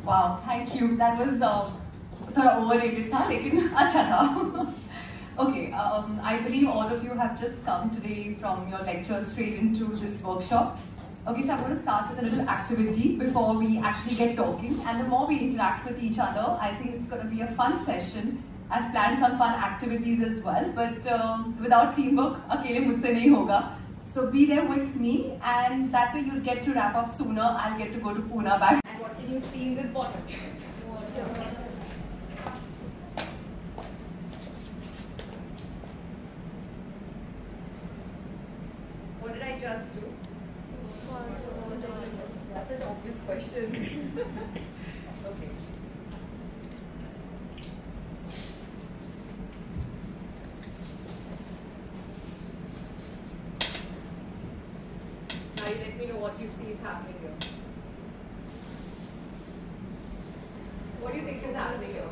Wow, thank you. That was थोड़ा overrated था, लेकिन अच्छा था. Okay, I believe all of you have just come today from your lecture straight into this workshop. Okay, so I'm going to start with a little activity before we actually get talking. And the more we interact with each other, I think it's going to be a fun session. I've planned some fun activities as well, but without teamwork, akele mujhse nahi hoga. So be there with me, and that way you'll get to wrap up sooner. I'll get to go to Pune back. And what can you see in this bottle? Water. What did I just do? That's such obvious questions. Okay. Now you let me know what you see is happening here. What do you think is happening here?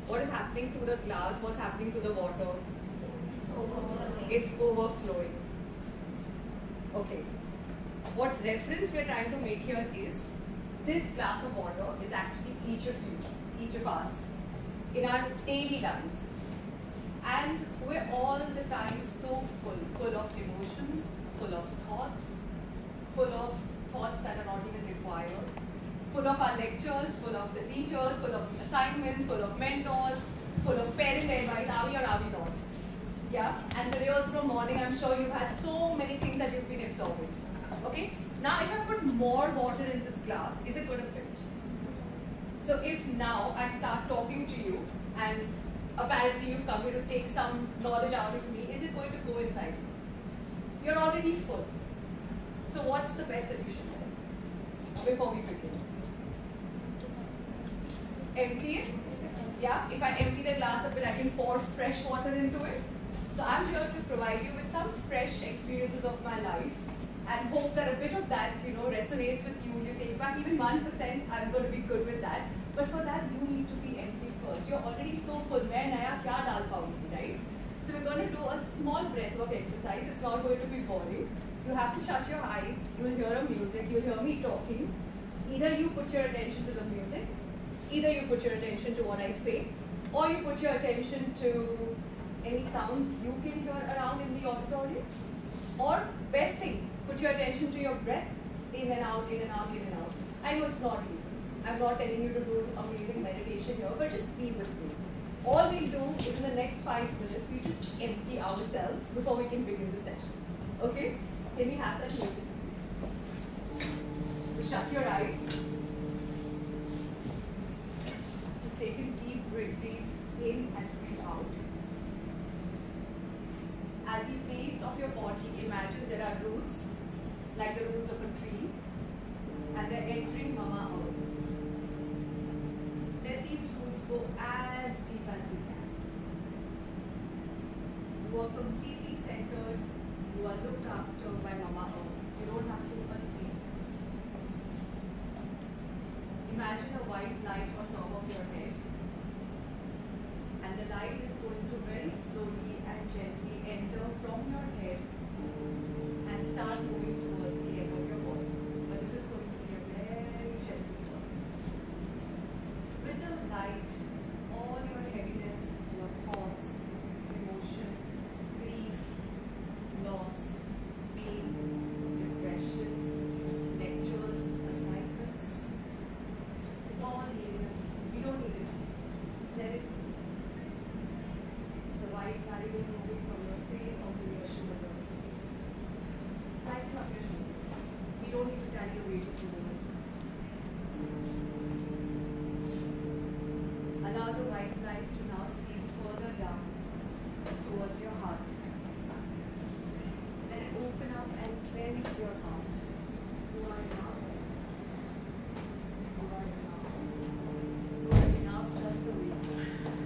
What is happening to the glass? What's happening to the water? It's overflowing. Okay. What reference we're trying to make here is this glass of water is actually each of you, each of us, in our daily lives. And we're all the time so full of emotions, full of thoughts that are not even required, full of our lectures, full of the teachers, full of assignments, full of mentors, full of parent advice, are we or are we not? Yeah, and today also from morning, I'm sure you've had so many things that you've been absorbing. Okay, now if I put more water in this glass, is it going to fit? So if now I start talking to you and apparently you've come here to take some knowledge out of me, is it going to go inside you? You're already full. So what's the best solution before we begin? Empty it? Yeah, if I empty the glass a bit, I can pour fresh water into it. So I'm here to provide you with some fresh experiences of my life and hope that a bit of that, resonates with you. You take back even 1%, I'm going to be good with that. But for that, you need to be empty first. You're already so full. Main naya kya dal paungi, right? So we're going to do a small breathwork exercise. It's not going to be boring. You have to shut your eyes. You'll hear a music. You'll hear me talking. Either you put your attention to the music, either you put your attention to what I say, or you put your attention to any sounds you can hear around in the auditorium. Or best thing, put your attention to your breath, in and out, in and out, in and out. I know it's not easy. I'm not telling you to do amazing meditation here, but just be with me. All we do is in the next 5 minutes, we just empty ourselves before we can begin the session. Okay? Can we have that music, please? So shut your eyes. Just take a deep breath, breathe in and breathe out. At the base of your body, imagine there are roots, like the roots of a tree, and they're entering Mama Earth. Let these roots go as deep as they can. You are completely centered. You are looked after by Mama Earth. You don't have to think. Imagine a white light on top of your head. And the light is going to very slowly and gently enter from your head and start moving towards the end of your body. But this is going to be a very gentle process. With the light, all your heaviness, your thoughts, emotions, grief, loss, pain, depression, lectures, assignments, it's all leaving the system. We don't need it. Let it go. The white light is moving from your face onto your shoulders. Lighten up your shoulders. We don't need to carry the weight of the world. Allow the white light to now seep further down towards your heart. Let it open up and cleanse your heart. You are enough. You are enough. You are enough just the way you are.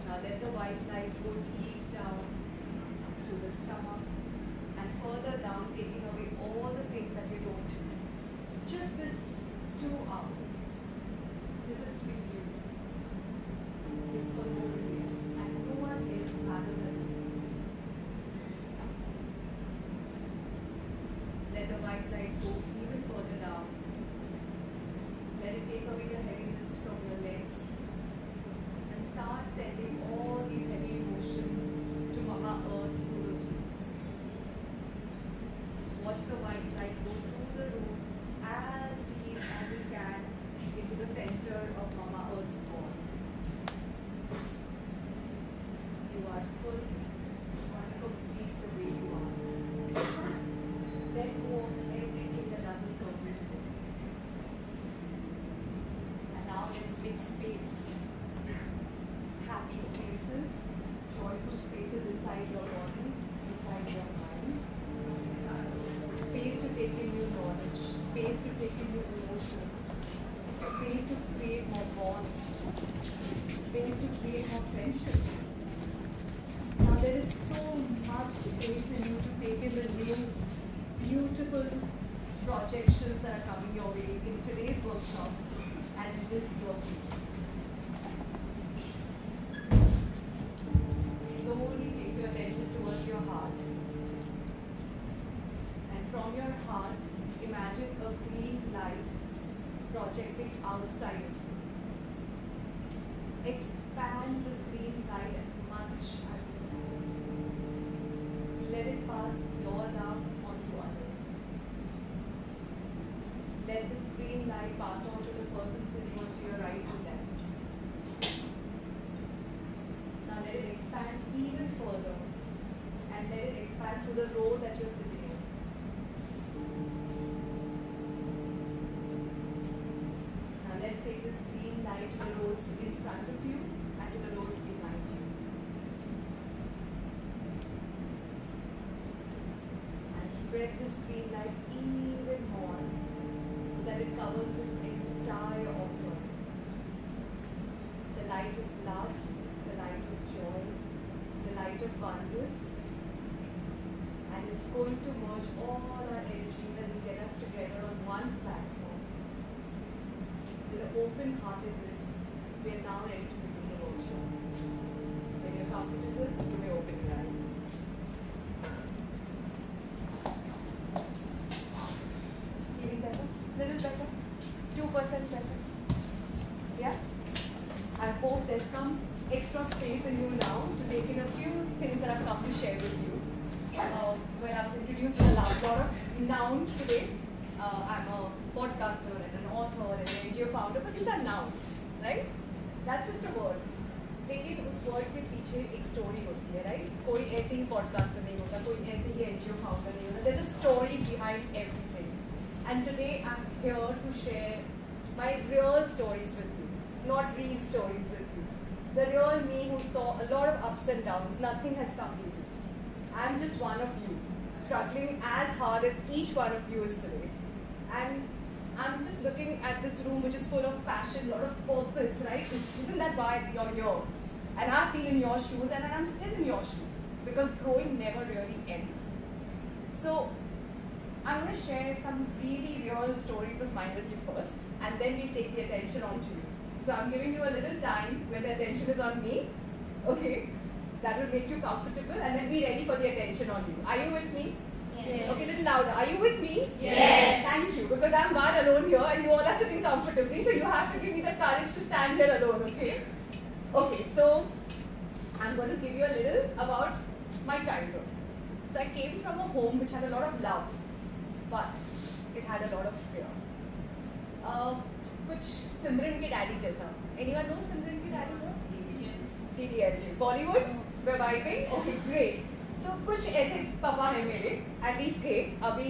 Now let the white light go deep down through the stomach and further down, taking away all the things that you don't do. Just this 2 hours. This is for you. It's for nobody else, and no one else matters at this point. go even further down. Let it take away the heaviness from your legs and start sending all these heavy emotions to Mama Earth through those roots. Watch the white light go through the roots as deep as it can into the center of Mama Earth's ball. You are full and complete the way you are. Let go of everything that doesn't serve you today. And now let's make space. Happy spaces, joyful spaces inside your body, inside your mind. Space to take in new knowledge, space to take in new emotions, space to create more bonds, space to create more friendships. Now there is so much space in you to take in the new, beautiful projections that are coming your way in today's workshop and in this workshop. Slowly take your attention towards your heart. And from your heart, imagine a green light projecting outside of you. Expand this green light as much as you can. Let it pass your love onto others. Let this green light pass on to the person sitting onto your right and left. Now let it expand even further and let it expand through the row that you're sitting in. Now let's take this green light to the rows in front of you and to the rows behind you. And spread this green light even more so that it covers this entire altar. The light of love, the light of joy, the light of oneness, and it's going to merge all our energies and get us together on one platform. With an open-heartedness, we are now ready to begin the workshop. When you're comfortable, you may open your eyes. Feeling better? Little better? 2% better? Yeah? I hope there's some extra space in you now to take in a few things that I've come to share with you. When I was introduced with a lot of nouns today, I'm a podcaster and an author and an NGO founder, but these are nouns, right? That's just a word. लेकिन उस word के पीछे एक story होती है, right? कोई ऐसे ही podcaster नहीं होता, कोई ऐसे ही NGO founder नहीं होता. There's a story behind everything. And today I'm here to share my real stories with you, not real stories with you. The real me who saw a lot of ups and downs. Nothing has come easy. I'm just one of you, struggling as hard as each one of you is today. And I'm just looking at this room which is full of passion, a lot of purpose, right? Isn't that why you're here? And I've been in your shoes and I'm still in your shoes because growing never really ends. So I'm going to share some really real stories of mine with you first, and then we'll take the attention onto you. So I'm giving you a little time when the attention is on me, okay? That will make you comfortable and then be ready for the attention on you. Are you with me? Yes. Okay, little louder. Are you with me? Yes. Thank you, because I'm not alone here and you all are sitting comfortably, so you have to give me the courage to stand here alone, okay? Okay, so I'm going to give you a little about my childhood. So I came from a home which had a lot of love, but it had a lot of fear. कुछ सिमरन के daddy जैसा. Anyone knows सिमरन के daddy? DDLJ. Bollywood? We're vibing? Okay, great. So कुछ ऐसे पापा हैं मेरे, at least थे, अभी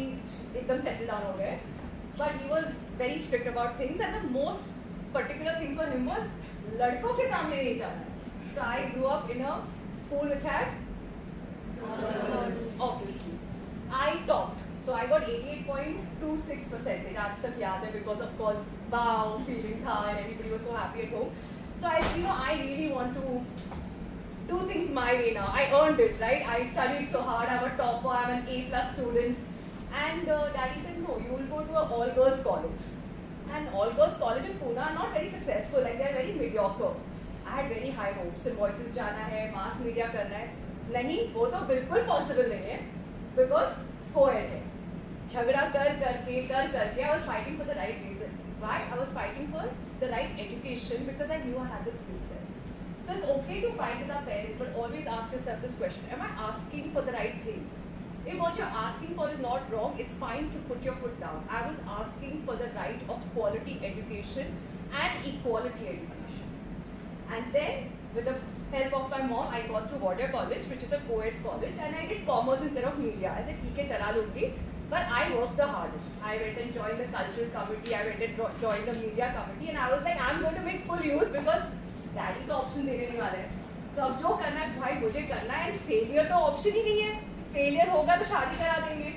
एकदम settle down हो गए. But he was very strict about things, and the most particular thing for him was लड़कों के सामने नहीं जाना. So I grew up in a school which had obviously. I topped. So I got 88.26%. आज तक याद है because of course wow feeling था and everybody was so happy at home. So I really want to do things my way now. I earned it, right? I studied so hard. I'm a topper. I'm an A+ student. And Daddy said no, you will go to an all-girls college. And all-girls college in Pune are not very successful. Like they're very mediocre. I had very high hopes. Symbiosis जाना है, mass media करना है. नहीं, वो तो बिल्कुल possible नहीं है because co-ed है. Jhagda karke, I was fighting for the right reason. Why? I was fighting for the right education because I knew I had the skill sets. So it's okay to fight with our parents, but always ask yourself this question: am I asking for the right thing? If what you're asking for is not wrong, it's fine to put your foot down. I was asking for the right of quality education and equality education. And then, with the help of my mom, I got through Warrior College, which is a co-ed college, and I did commerce instead of media. I said, "Okay, chala lungi." But I worked the hardest. I went and joined the cultural committee, I went and joined the media committee, and I was like, I'm going to make full use because daddy का option देने नहीं वाला है. तो अब जो करना है भाई मुझे करना है, and failure तो option ही नहीं है. Failure होगा तो शादी करा देंगे.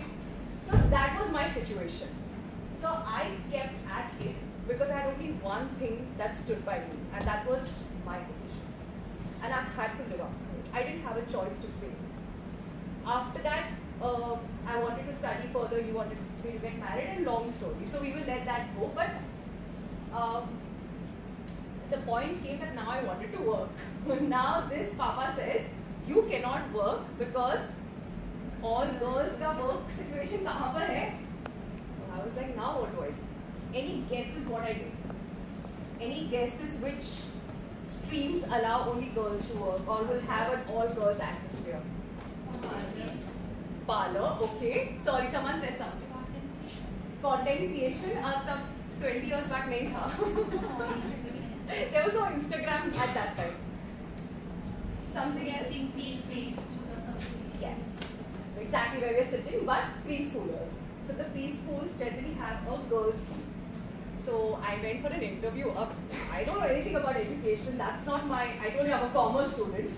So that was my situation. So I kept at it because I had only one thing that stood by me, and that was my decision. And I had to live up to it. I didn't have a choice to fail. After that, I wanted to study further, you wanted me to get married, and long story. So we will let that go. But the point came that now I wanted to work. Now this Papa says, you cannot work because all girls का work situation कहाँ पर है? So I was like, now what do I do? Any guesses what I did? Any guesses which streams allow only girls to work or will have an all girls atmosphere? Parlor, okay. Sorry, someone said something. Content creation, तब 20 years back नहीं था. There was no Instagram at that time. Something else. Yes, exactly where we are sitting, but preschoolers. So the preschools generally have a girls' team. So I went for an interview. I don't know anything about education. That's not my. I told you I'm a commerce student.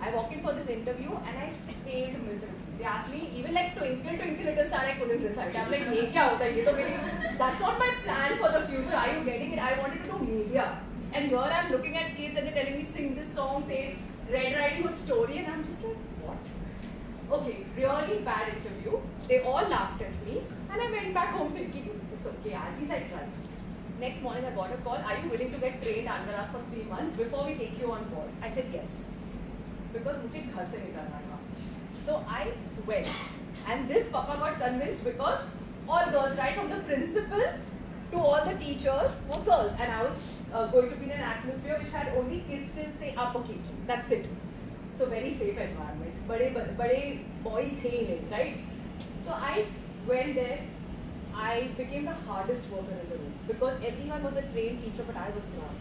I walked in for this interview and I failed miserably. They asked me even like twinkle twinkle little star. I couldn't recite. I'm like, ये क्या होता है? ये तो मेरी. That's not my plan for the future. Are you getting it? I wanted to do media, and here I'm looking at kids and they're telling me sing this song, say Red Riding Hood story, and I'm just like, what? Okay, really bad interview. They all laughed at me, and I went back home thinking, it's okay. At least I tried. Next morning I got a call. Are you willing to get trained under us for 3 months before we take you on board? I said yes, because मुझे घर से निकलना था. So I went, and this Papa got convinced because all girls, right from the principal to all the teachers, were girls, and I was going to be in an atmosphere which had only kids till say upper KG. That's it. So very safe environment. बड़े boys थे in it, right? So I went there. I became the hardest worker in the room because everyone was a trained teacher, but I was not.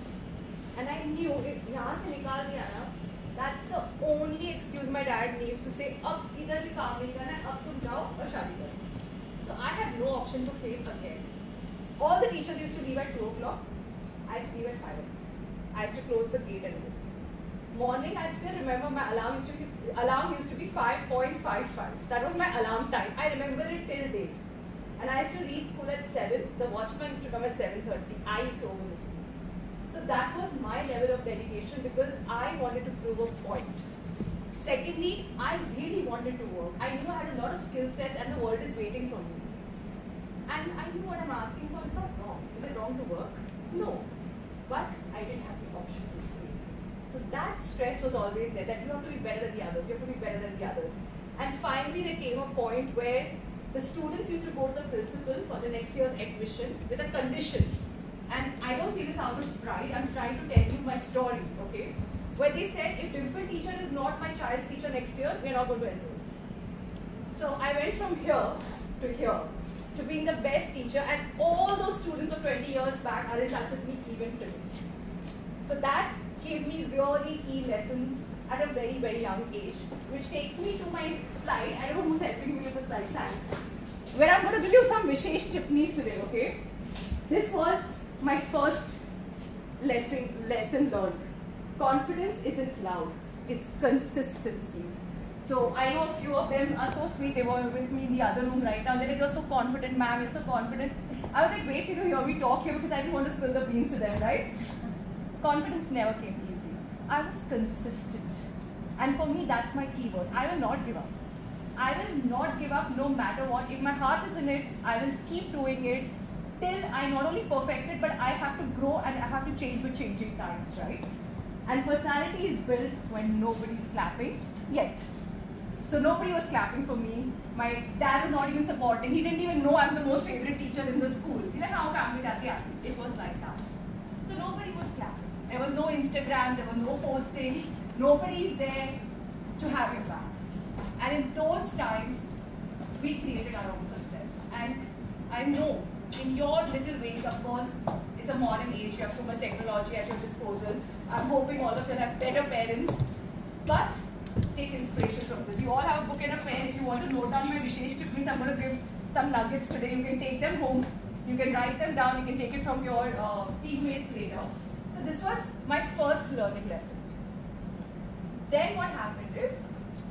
And I knew if यहाँ से निकाल दिया ना, that's the only excuse my dad needs to say, अब इधर भी काम नहीं करना है, अब तुम जाओ और शादी करो. So I had no option to fail again. All the teachers used to leave at 2 o'clock. I used to leave at 5 o'clock. I used to close the gate and go. Morning, I still remember my alarm used to be 5:55. That was my alarm time. I remember it till date. And I used to reach school at 7. The watchman used to come at 7:30. I used to overlisten. So that was my level of dedication because I wanted to prove a point. Secondly, I really wanted to work. I knew I had a lot of skill sets and the world is waiting for me. And I knew what I'm asking for is not wrong. Is it wrong to work? No. But I didn't have the option to fail. So that stress was always there, that you have to be better than the others, you have to be better than the others. And finally there came a point where the students used to go to the principal for the next year's admission with a condition. And I don't see this out of pride, I'm trying to tell you my story, okay? Where they said, if Dimple teacher is not my child's teacher next year, we're not going to enroll. So I went from here to being the best teacher, and all those students of 20 years back are in touch with me even today. So that gave me really key lessons at a very, very young age, which takes me to my slide. I don't know who's helping me with the slide, thanks. Where I'm going to give you some Vishesh tipnees today, okay? This was my first lesson learned. Confidence isn't loud, it's consistency. So I know a few of them are so sweet. They were with me in the other room right now. They're like, you're so confident, ma'am, you're so confident. I was like, wait till you hear me talk here because I didn't want to spill the beans to them, right? Confidence never came easy. I was consistent. And for me, that's my key word. I will not give up. I will not give up no matter what. If my heart is in it, I will keep doing it till I not only perfect it, but I have to grow and I have to change with changing times, right? And personality is built when nobody's clapping yet. So nobody was clapping for me. My dad was not even supporting. He didn't even know I'm the most favorite teacher in the school. He's like, how come it was like that. So nobody was clapping. There was no Instagram, there was no posting. Nobody's there to have your back. And in those times, we created our own success. And I know in your little ways, of course, it's a modern age, you have so much technology at your disposal. I'm hoping all of you have better parents. But take inspiration from this. You all have a book and a pen. If you want to note down my Vishesh tips, I'm going to give some nuggets today. You can take them home. You can write them down. You can take it from your teammates later. So this was my first learning lesson. Then what happened is,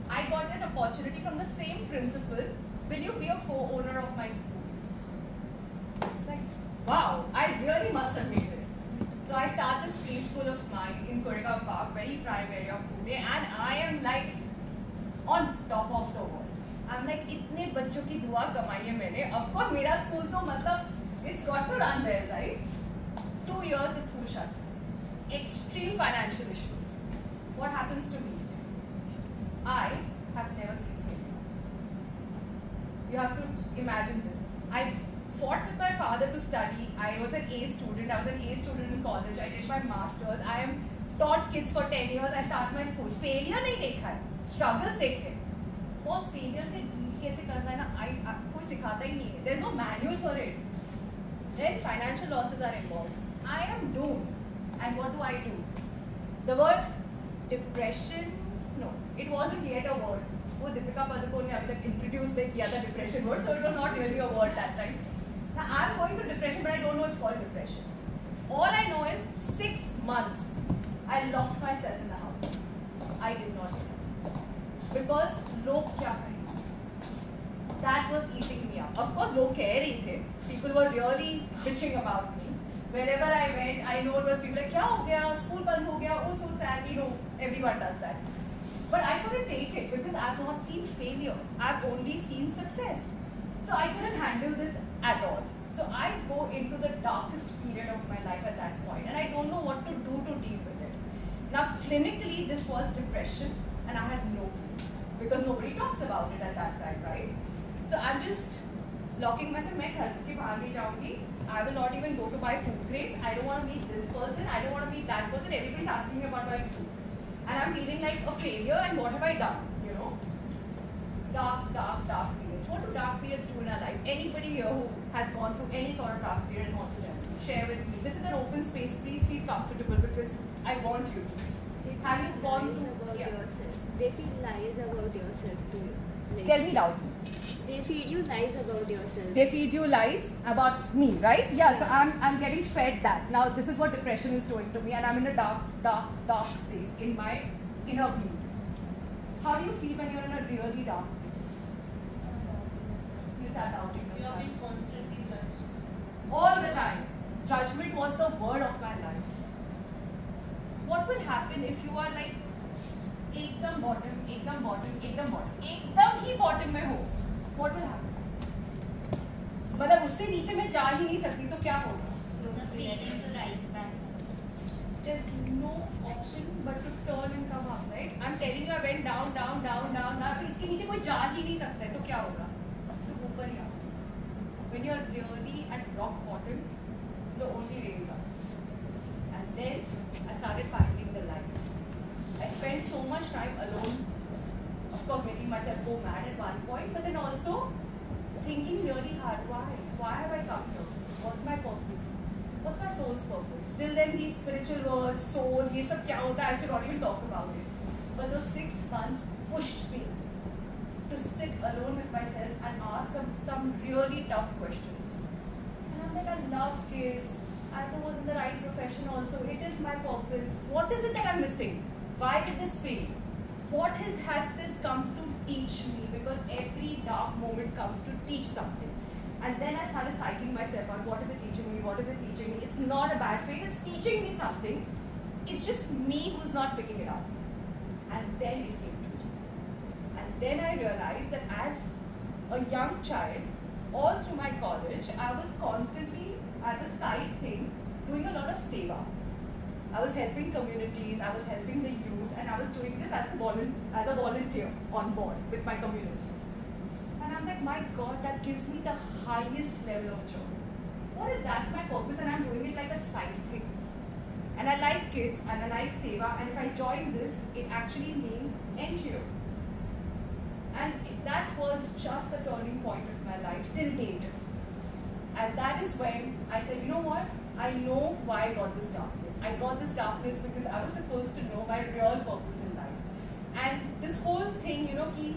I got an opportunity from the same principal. Will you be a co-owner of my school? It's like, wow, I really must have made it. So I start this preschool of mine in Koregaon Park, very prime area of Pune, and I am like on top of the world. I'm like, इतने बच्चों की दुआ कमाई है मैंने. Of course, मेरा school तो मतलब it's got to run well, right? 2 years the school shuts. Extreme financial issues. What happens to me? I have never seen failure. You have to imagine this. I fought with my father to study. I was an A student. I was an A student in college. I did my masters. I am taught kids for 10 years. I started my school. Failure नहीं देखा है. Struggles देखे. Boss failure से deal कैसे करना है ना कोई सिखाता ही नहीं है. There's no manual for it. Then financial losses are involved. I am doomed. And what do? The word depression, no, it wasn't yet a word. वो दीपिका पादुकोण ने अभी तक introduce किया था depression word, so it was not really a word that time. Now I'm going through depression, but I don't know it's called depression. All I know is 6 months I locked myself in the house. I did not get up because लोग क्या कहेंगे? That was eating me up. Of course, लोग कह रही थे. People were really bitching about me. Wherever I went, I know it was people like, क्या हो गया? School बंद हो गया? Oh, so sad. You know, everyone does that. But I couldn't take it because I've not seen failure. I've only seen success. So I couldn't handle this at all. So I go into the darkest period of my life at that point, and I don't know what to do to deal with it. Now, clinically, this was depression, and I had no clue because nobody talks about it at that time, right? So I'm just locking myself. मैं घर के बाहर नहीं जाऊँगी. I will not even go to buy food grade. I don't want to meet this person. I don't want to meet that person. Everybody's asking me about my school, and I'm feeling like a failure. And what have I done? You know, dark periods. What do dark periods do in our life? Anybody here who has gone through any sort of dark period wants to tell me, share with me. This is an open space. Please feel comfortable because I want you to. Have you gone through about yourself? They feed lies about yourself to you. Like, tell me loudly. They feed you lies about yourself. They feed you lies about me, right? Yeah, so I'm getting fed that. Now this is what depression is doing to me, and I'm in a dark place in my inner being. How do you feel when you're in a really dark place? You start doubting yourself. You are being constantly judged. All the time. Judgment was the word of my life. What will happen if you are like एकदम bottom, एकदम ही bottom में हो? What will happen? मतलब उससे नीचे मैं जा ही नहीं सकती तो क्या होगा? The feeling to rise back. There's no option but to turn and come up, right? I'm telling you, I went down. तो इसके नीचे कोई जा ही नहीं सकता है तो क्या होगा? तो ऊपर ही आओ. When you're really at rock bottom, the only way is up. And then I started finding the light. I spent so much time alone. Of course, making myself go mad at one point, but then also thinking really hard. Why have I come here? What's my purpose? What's my soul's purpose? Till then, these spiritual words, soul, ये सब क्या होता है? I should not even talk about it. But those 6 months pushed me to sit alone with myself and ask some really tough questions. And I'm like, I love kids. I was in the right profession also. It is my purpose. What is it that I'm missing? Why did this fail? What has this come to teach me? Because every dark moment comes to teach something. And then I started psyching myself on what is it teaching me? What is it teaching me? It's not a bad phase. It's teaching me something. It's just me who's not picking it up. And then it came to me. And then I realized that as a young child, all through my college, I was constantly, as a side thing, doing a lot of seva. I was helping communities, I was helping the youth, and I was doing this as a volunteer on board with my communities. And I'm like, my God, that gives me the highest level of joy. What if that's my purpose and I'm doing it like a side thing? And I like kids and I like Seva, and if I join this, it actually means NGO. And that was just the turning point of my life till date. And that is when I said, you know what? I know why I got this darkness. I got this darkness because I was supposed to know my real purpose in life. And this whole thing, you know, कि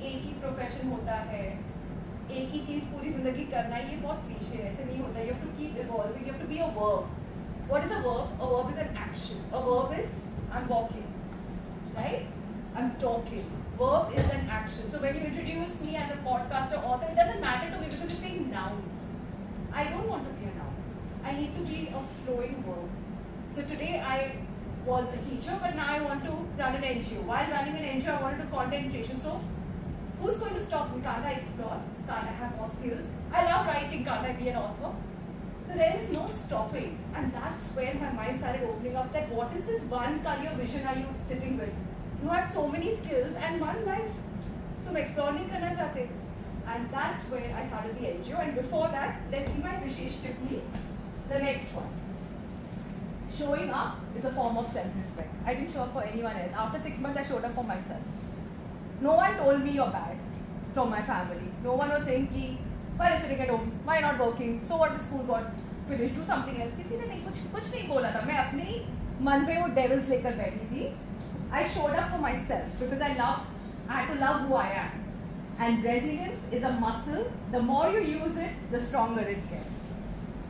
एक ही profession होता है, एक ही चीज़ पूरी ज़िंदगी करना, ये बहुत क्लीशे है, ऐसे नहीं होता. You have to keep evolving. You have to be a verb. What is a verb? A verb is an action. A verb is I'm walking, right? I'm talking. Verb is an action. So when you introduce me as a podcaster, author, it doesn't matter to me because you're saying nouns. I don't want to be a noun. I need to be a flowing verb. So today I was a teacher, but now I want to run an NGO. While running an NGO, I wanted to do content creation. So who's going to stop me? Can't I explore? Can't I have more skills? I love writing. Can't I be an author? So there is no stopping. And that's where my mind started opening up that what is this one career vision are you sitting with? You have so many skills and one life. तुम explore नहीं करना चाहते? And that's where I started the NGO. And before that, let's see my Vishesh Tippani, the next one. Showing up is a form of self-respect. I didn't show up for anyone else. After 6 months, I showed up for myself. No one told me you're bad from my family. No one was saying, ki, why are you sitting at home? Why are you not working? So what, the school got finished? Do something else. किसी ने नहीं कुछ नहीं बोला था. मैं अपने मन पे वो devils लेकर बैठी थी. I showed up for myself because I had to love who I am. And resilience is a muscle. The more you use it, the stronger it gets.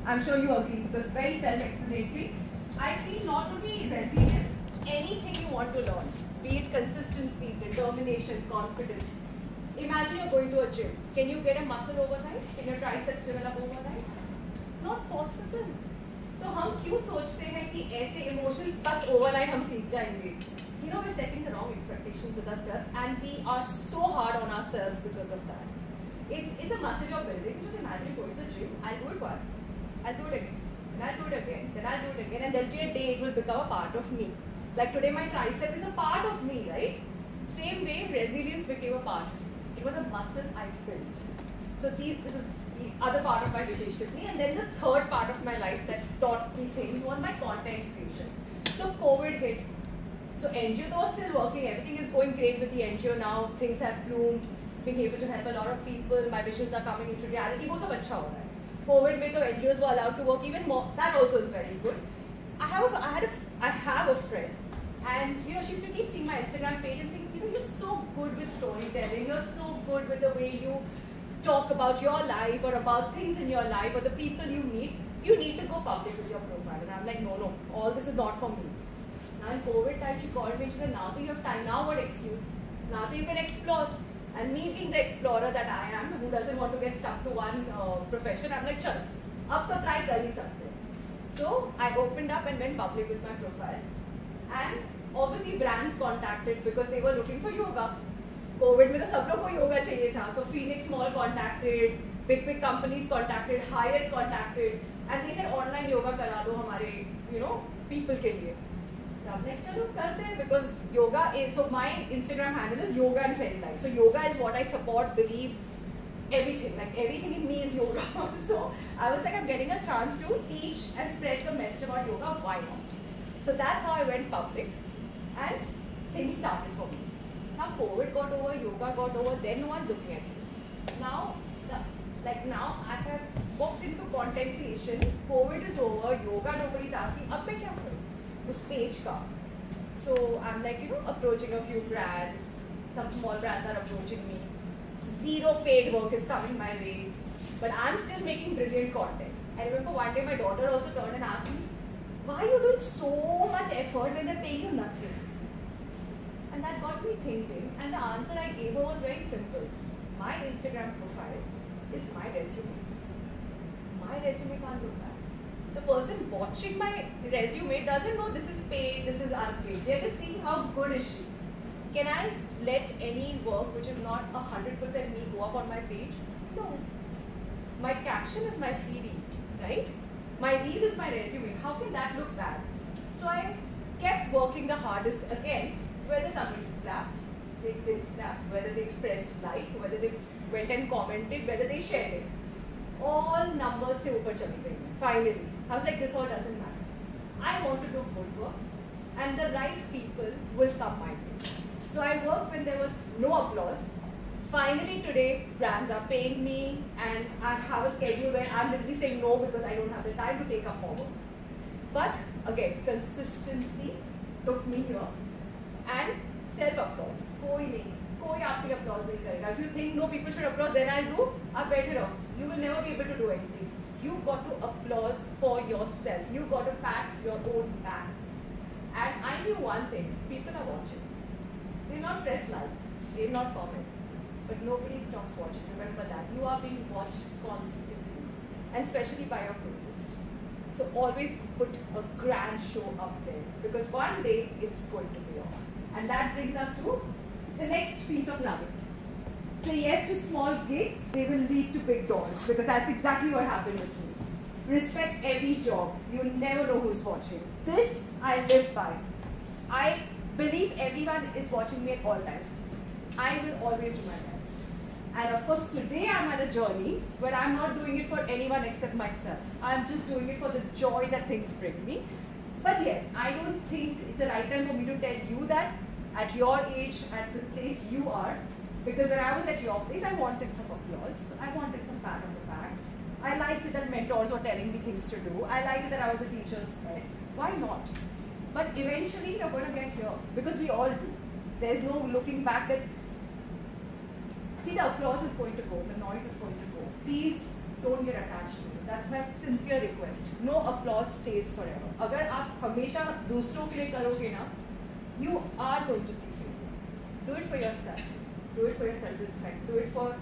I'm sure you agree because it's very self-explanatory. I feel not to be resilience, anything you want to learn, be it consistency, determination, confidence. Imagine you're going to a gym. Can you get a muscle overnight? Can your triceps develop overnight? Not possible. तो हम क्यों सोचते हैं कि ऐसे emotions बस overnight हम सीख जाएंगे? You know, we're setting the wrong expectations with ourselves, and we are so hard on ourselves because of that. It's a muscle you're building. Just imagine going to the gym. I'll do it once. I'll do it again. Then I'll do it again. Then I'll do it again. And there'll be a day it will become a part of me. Like today, my tricep is a part of me, right? Same way, resilience became a part of me. It was a muscle I built. So this is the other part of my Vishesh Tippani. And then the third part of my life that taught me things was my content creation. So COVID hit. So NGO was still working, everything is going great with the NGO now, things have bloomed, being able to help a lot of people, my visions are coming into reality, वो सब अच्छा हो रहा है. COVID में तो NGOs were allowed to work even more, that also is very good. I have a friend, and you know, she used to keep seeing my Instagram page and saying, you know, you're so good with storytelling, you're so good with the way you talk about your life or about things in your life or the people you meet, you need to go public with your profile. And I'm like, no, all this is not for me. Now in COVID time, she called me and she said, now you have time, now what excuse? Now you can explore. And me being the explorer that I am, who doesn't want to get stuck to one profession, I'm like, chal, ab to try kar hi sakte. So I opened up and went public with my profile. And obviously brands contacted because they were looking for yoga. COVID में तो सब लोग को yoga चाहिए था. So Phoenix Mall contacted, big companies contacted, Hyatt contacted, and they said online yoga करा दो हमारे, you know, people के लिए. So I'm like, चलो करते हैं because yoga is, so my Instagram handle is yoga and fairy life. So yoga is what I support, believe, everything. Like everything in me is yoga. So I was like, I'm getting a chance to teach and spread the message about yoga. Why not? So that's how I went public, and things started for me. Now COVID got over, yoga got over. Then no one's looking at me. Now I have walked into content creation. COVID is over. Yoga nobody's asking. अब मैं क्या करूँ? This page का. So I'm like, you know, approaching a few brands. Some small brands are approaching me. Zero paid work is coming my way. But I'm still making brilliant content. I remember one day my daughter also turned and asked me, why are you doing so much effort when they're paying you nothing? And that got me thinking. And the answer I gave her was very simple. My Instagram profile is my resume. My resume can't look bad. The person watching my resume doesn't know this is paid, this is unpaid. They're just seeing how good is she. Can I let any work which is not 100% me go up on my page? No. My caption is my CV, right? My reel is my resume. How can that look bad? So I kept working the hardest again whether somebody clapped, they didn't clap, whether they pressed like, whether they went and commented, whether they shared it. All numbers se upar chali gayi. Finally, I was like, this all doesn't matter. I want to do good work, and the right people will come my way. So I worked when there was no applause. Finally today, brands are paying me, and I have a schedule where I'm literally saying no because I don't have the time to take up more work. But again, consistency took me here, and self-applause. कोई आपकी applause नहीं करेगा. If you think no people should applaud, then I'll do. आप बैठे रहो. You will never be able to do anything. You got to applause for yourself. You got to pat your own back. And I knew one thing: people are watching. They'll not press like, they'll not comment, but nobody stops watching. Remember that. You are being watched constantly, and especially by your closest. So always put a grand show up there, because one day it's going to be off. And that brings us to the next piece of nugget. Say yes to small gigs, they will lead to big doors, because that's exactly what happened with me. Respect every job. You never know who's watching. This I live by. I believe everyone is watching me at all times. I will always do my best. And of course, today I'm at a journey where I'm not doing it for anyone except myself. I'm just doing it for the joy that things bring me. But yes, I don't think it's the right time for me to tell you that at your age, at the place you are, because when I was at your place, I wanted some applause. I wanted some pat on the back. I liked it that mentors were telling me things to do. I liked it that I was a teacher's pet. Why not? But eventually, you're going to get here, because we all do. There's no looking back that, see, the applause is going to go, the noise is going to go. Please don't get attached to it. That's my sincere request. No applause stays forever. अगर आप हमेशा दूसरों के लिए करोगे ना, you are going to see failure. Do it for yourself. Do it for your self-respect. Do it for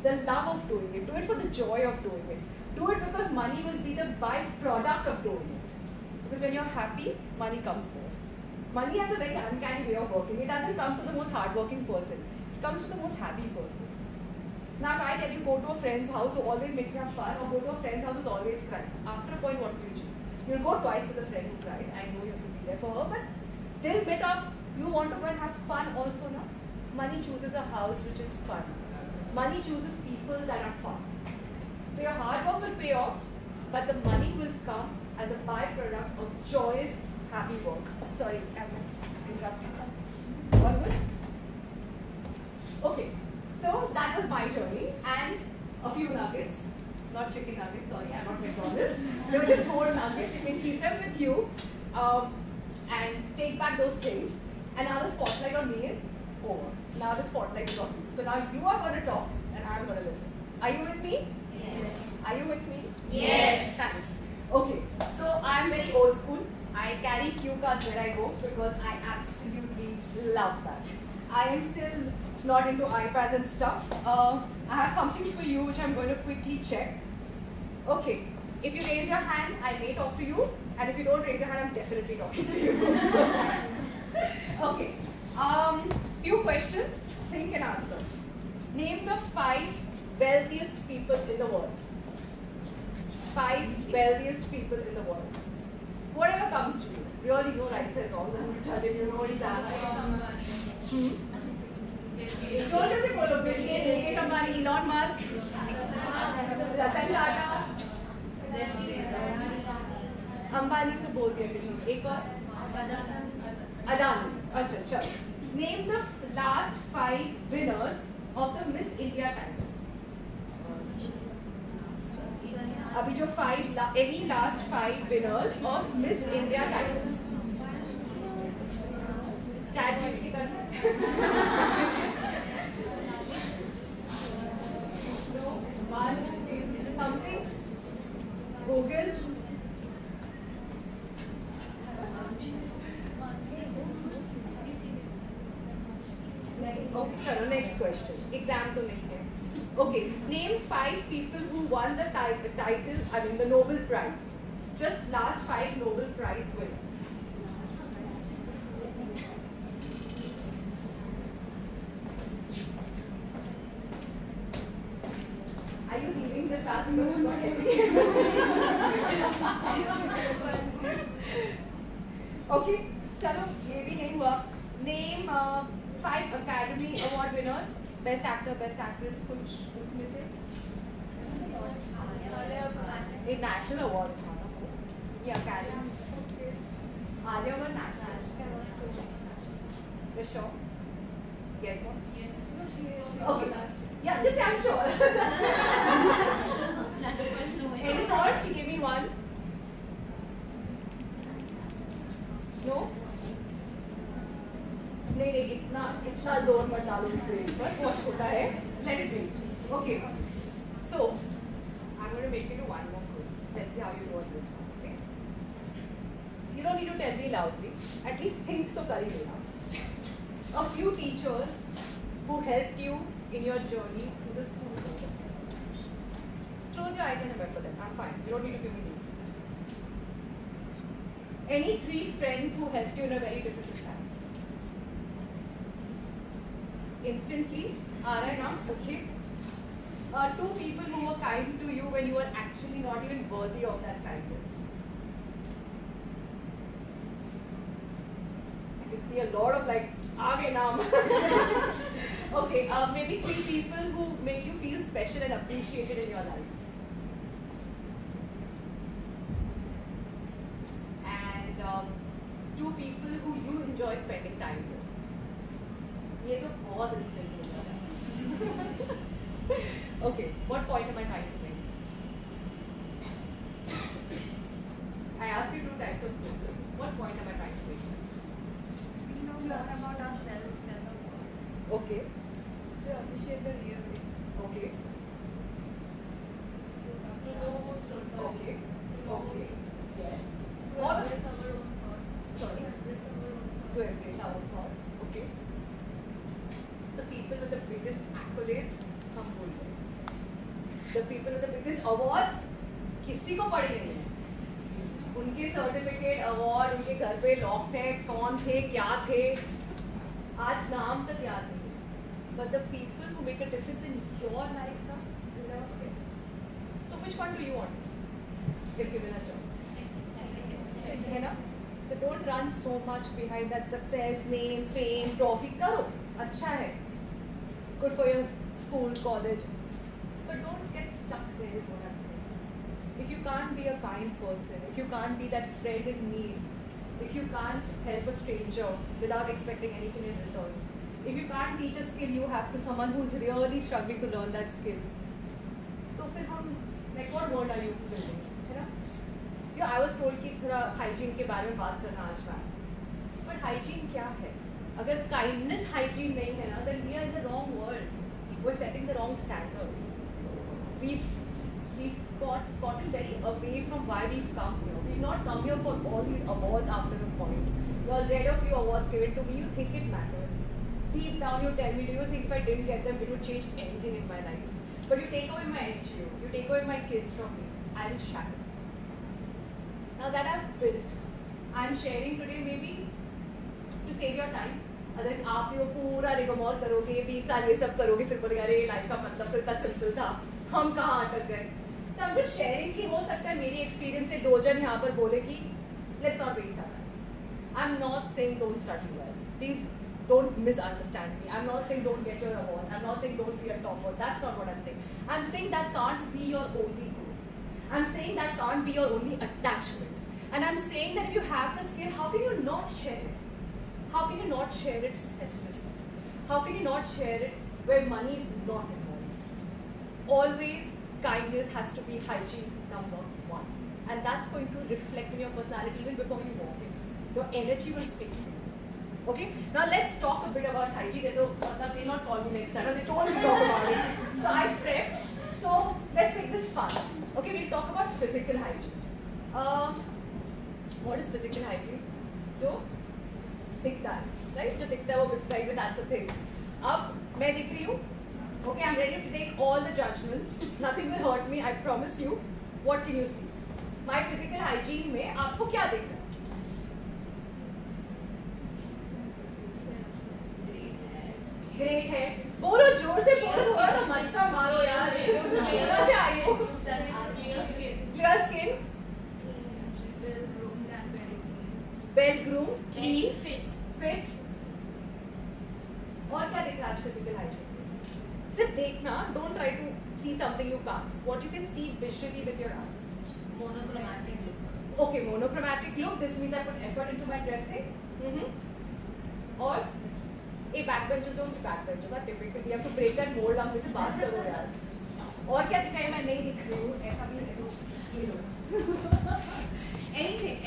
the love of doing it. Do it for the joy of doing it. Do it because money will be the byproduct of doing it. Because when you're happy, money comes there. Money has a very uncanny way of working. It doesn't come to the most hardworking person. It comes to the most happy person. Now, if I tell you go to a friend's house who always makes you have fun, or go to a friend's house who's always crying, after a point, what do you choose? You'll go twice to the friend who cries. I know you have to be there for her, but till bit up, you want to go and have fun also now. Money chooses a house which is fun. Money chooses people that are fun. So your hard work will pay off, but the money will come as a byproduct of joyous, happy work. Sorry, I'm interrupting. All good? Okay, so that was my journey, and a few nuggets. Not chicken nuggets, sorry, I'm not McDonald's. They were just gold nuggets. You can keep them with you and take back those things. And now the spotlight on me is over. Now the spotlight is on you. So now you are going to talk and I'm going to listen. Are you with me? Yes. Are you with me? Yes. Thanks. Okay, so I'm very old school. I carry cue cards where I go because I absolutely love that. I am still not into iPads and stuff. I have something for you which I'm going to quickly check. Okay, if you raise your hand, I may talk to you, and if you don't raise your hand, I'm definitely talking to you. Okay, few questions, think and answer. Name the 5 wealthiest people in the world. 5 wealthiest people in the world. Whatever comes to you. We already know rights and wrongs, and you know each other. Don't just say Bill Gates, Mukesh Ambani, Elon Musk, Ratan Tata, Ambani से बोल दिया किसी एक और अडानी. अच्छा चल. Name the last 5 winners of the Miss India title. अभी जो 5 any last 5 winners of Miss India titles. ChatGPT का something. Google. Okay, chalo, next question. Exam to nahi hai. Okay, name 5 people who won the title, I mean the Nobel Prize. Just last 5 Nobel Prize winners. Are you leaving the class? No. Okay, chalo, ये भी नहीं हुआ. Name name 5 Academy Award winners. Best actor, best actress, कुछ उसमें से? एक national award था ना वो? ये Academy. Alia Bhatt national. You sure? Yes or? No, she Okay. last. Yeah, just I'm sure. Any thought? She gave me one. No? नहीं इतना जोर मत डालो इस ग्रेड पर, बहुत छोटा है. Let it be. Okay. So, I'm going to make you do one more quiz. Let's see how you do on this one. Okay? You don't need to tell me loudly. At least think तो कर ही लेना. A few teachers who helped you in your journey through the school system. Just close your eyes and remember them. I'm fine. You don't need to give me names. Any 3 friends who helped you in a very difficult time. Instantly, Arana, okay. 2 people who were kind to you when you were actually not even worthy of that kindness. I can see a lot of like, aage naam. Okay, maybe 3 people who make you feel special and appreciated in your life. And 2 people who you enjoy spending time with. ये तो बहुत instant हो रहा है. Okay, what point am I trying to make? I asked you 2 types of quizzes. What point am I trying to make? We know more about ourselves than the world. Okay. We appreciate the real things. Okay. Okay. Okay. Yes. What are Express our own thoughts. Sorry? Express our own To thoughts. embrace our thoughts. Okay. So the people with the biggest accolades, हम बोल रहे हैं. The people with the biggest awards, किसी को पड़ी नहीं है. उनके सर्टिफिकेट, अवार्ड, उनके घर पे लॉक थे, कौन थे, क्या थे, आज नाम तक याद नहीं. But the people who make a difference in your life now, you never forget. So which one do you want? If given a choice. है ना? So don't run so much behind that success, name, fame, trophy. करो, अच्छा है. Good for your school, college. But don't get stuck there is what I'm saying. If you can't be a kind person, if you can't be that friend in need, if you can't help a stranger without expecting anything in return, if you can't teach a skill you have to someone who's really struggling to learn that skill, तो फिर हम like what world are you building? है ना? Yeah, I was told कि थोड़ा hygiene के बारे में बात करना आज मैं. But hygiene क्या है? अगर kindness hygiene नहीं है ना, then we are in the wrong world. We're setting the wrong standards. We've gotten very away from why we've come here. We've not come here for all these awards after a point. You're read a few awards given to me. You think it matters. Deep down, you tell me, do you think if I didn't get them, it would change anything in my life? But you take away my NGO, you take away my kids from me, I will shatter. Now that I've built, I'm sharing today maybe to save your time. Otherwise आप ये पूरा रिगमोर करोगे, 20 साल ये सब करोगे, फिर बोलेगा अरे लाइफ का मतलब तो इतना सिंपल था, हम कहाँ अटक गए. So I'm just sharing कि हो सकता है मेरी एक्सपीरियंस से 2 जन यहाँ पर बोले कि let's not waste our time. I'm not saying don't study well. Please don't misunderstand me. I'm not saying don't get your awards. I'm not saying don't be a topper. That's not what I'm saying. I'm saying that can't be your only goal. I'm saying that can't be your only attachment. And I'm saying that if you have the skill, how can you not share it? How can you not share it selflessly? How can you not share it where money is not involved? Always, kindness has to be hygiene number 1. And that's going to reflect in your personality even before you walk in. Your energy will speak for you. Okay? Now let's talk a bit about hygiene. They will not call me next time. They told me to talk about it. So I prepped. So let's make this fun. Okay, we'll talk about physical hygiene. What is physical hygiene? जो दिखता है, right? जो दिखता है वो दिखता है, that's the thing. अब मैं दिख रही हूँ. Okay, I'm ready to take all the judgments. Nothing will hurt me, I promise you. What can you see? My physical hygiene में आपको क्या दिख रहा है? Great है. बोलो जोर से बोलो, थोड़ा सा मस्का मारो यार. कहाँ से आई हो? Clear skin. Well groomed, clean, fit. attach physical hygiene. सिर्फ देखना, don't try to see something you can't. What you can see visually with your eyes. Monochromatic look. Okay, monochromatic look. This means I put effort into my dressing. और ये backbenchers don't be backbenchers are typical. You have to break that mold. हम इससे बात करो यार. और क्या दिखाई मैं नहीं दिख रही हूँ. ऐसा भी नहीं लो. ये लो.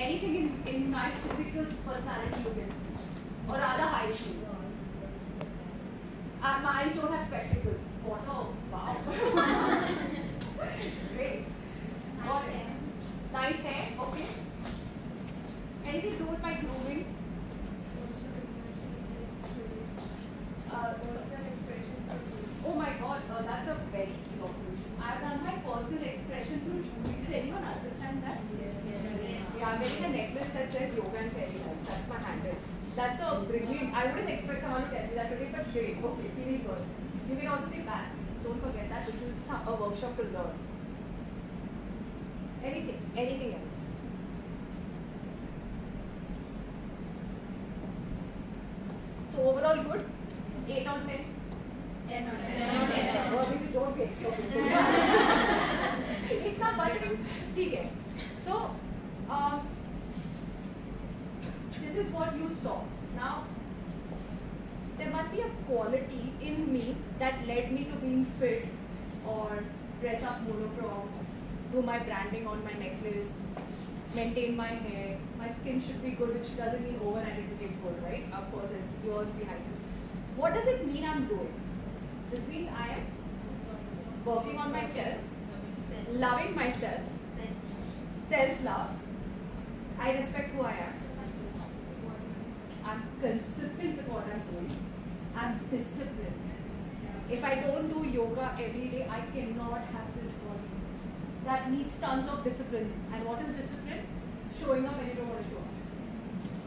Anything in my physical personality you can see. और आधा hygiene. My eyes don't have spectacles. What a wow. Great. Nice hair. Okay. Anything to do with my grooming? Personal expression. Oh my God, that's a very key observation. I've done my personal expression through jewelry. Did anyone understand that? Yes. Yeah, I'm wearing a necklace that says yoga and fairy lights. That's my handle. That's a brilliant. I wouldn't expect someone to tell me that today, but great. Okay, feeling good. You can also say back. Don't forget that this is a workshop to learn. Anything else? So overall good. 8 on 10. 10 on 10. Well, we don't be extra. इतना but ठीक है. So this is what you saw. Now there must be a quality in me that led me to being fit or dress up monochrome, do my branding on my necklace, maintain my hair. My skin should be good, which doesn't mean overnight it will get good, right? Of course, there's years behind this. What does it mean I'm doing? This means I am working on myself, loving myself, self-love. I respect who I am. I'm consistent with what I'm doing. I'm disciplined. If I don't do yoga every day, I cannot have this body. That needs tons of discipline. And what is discipline? Showing up when you don't want to show up.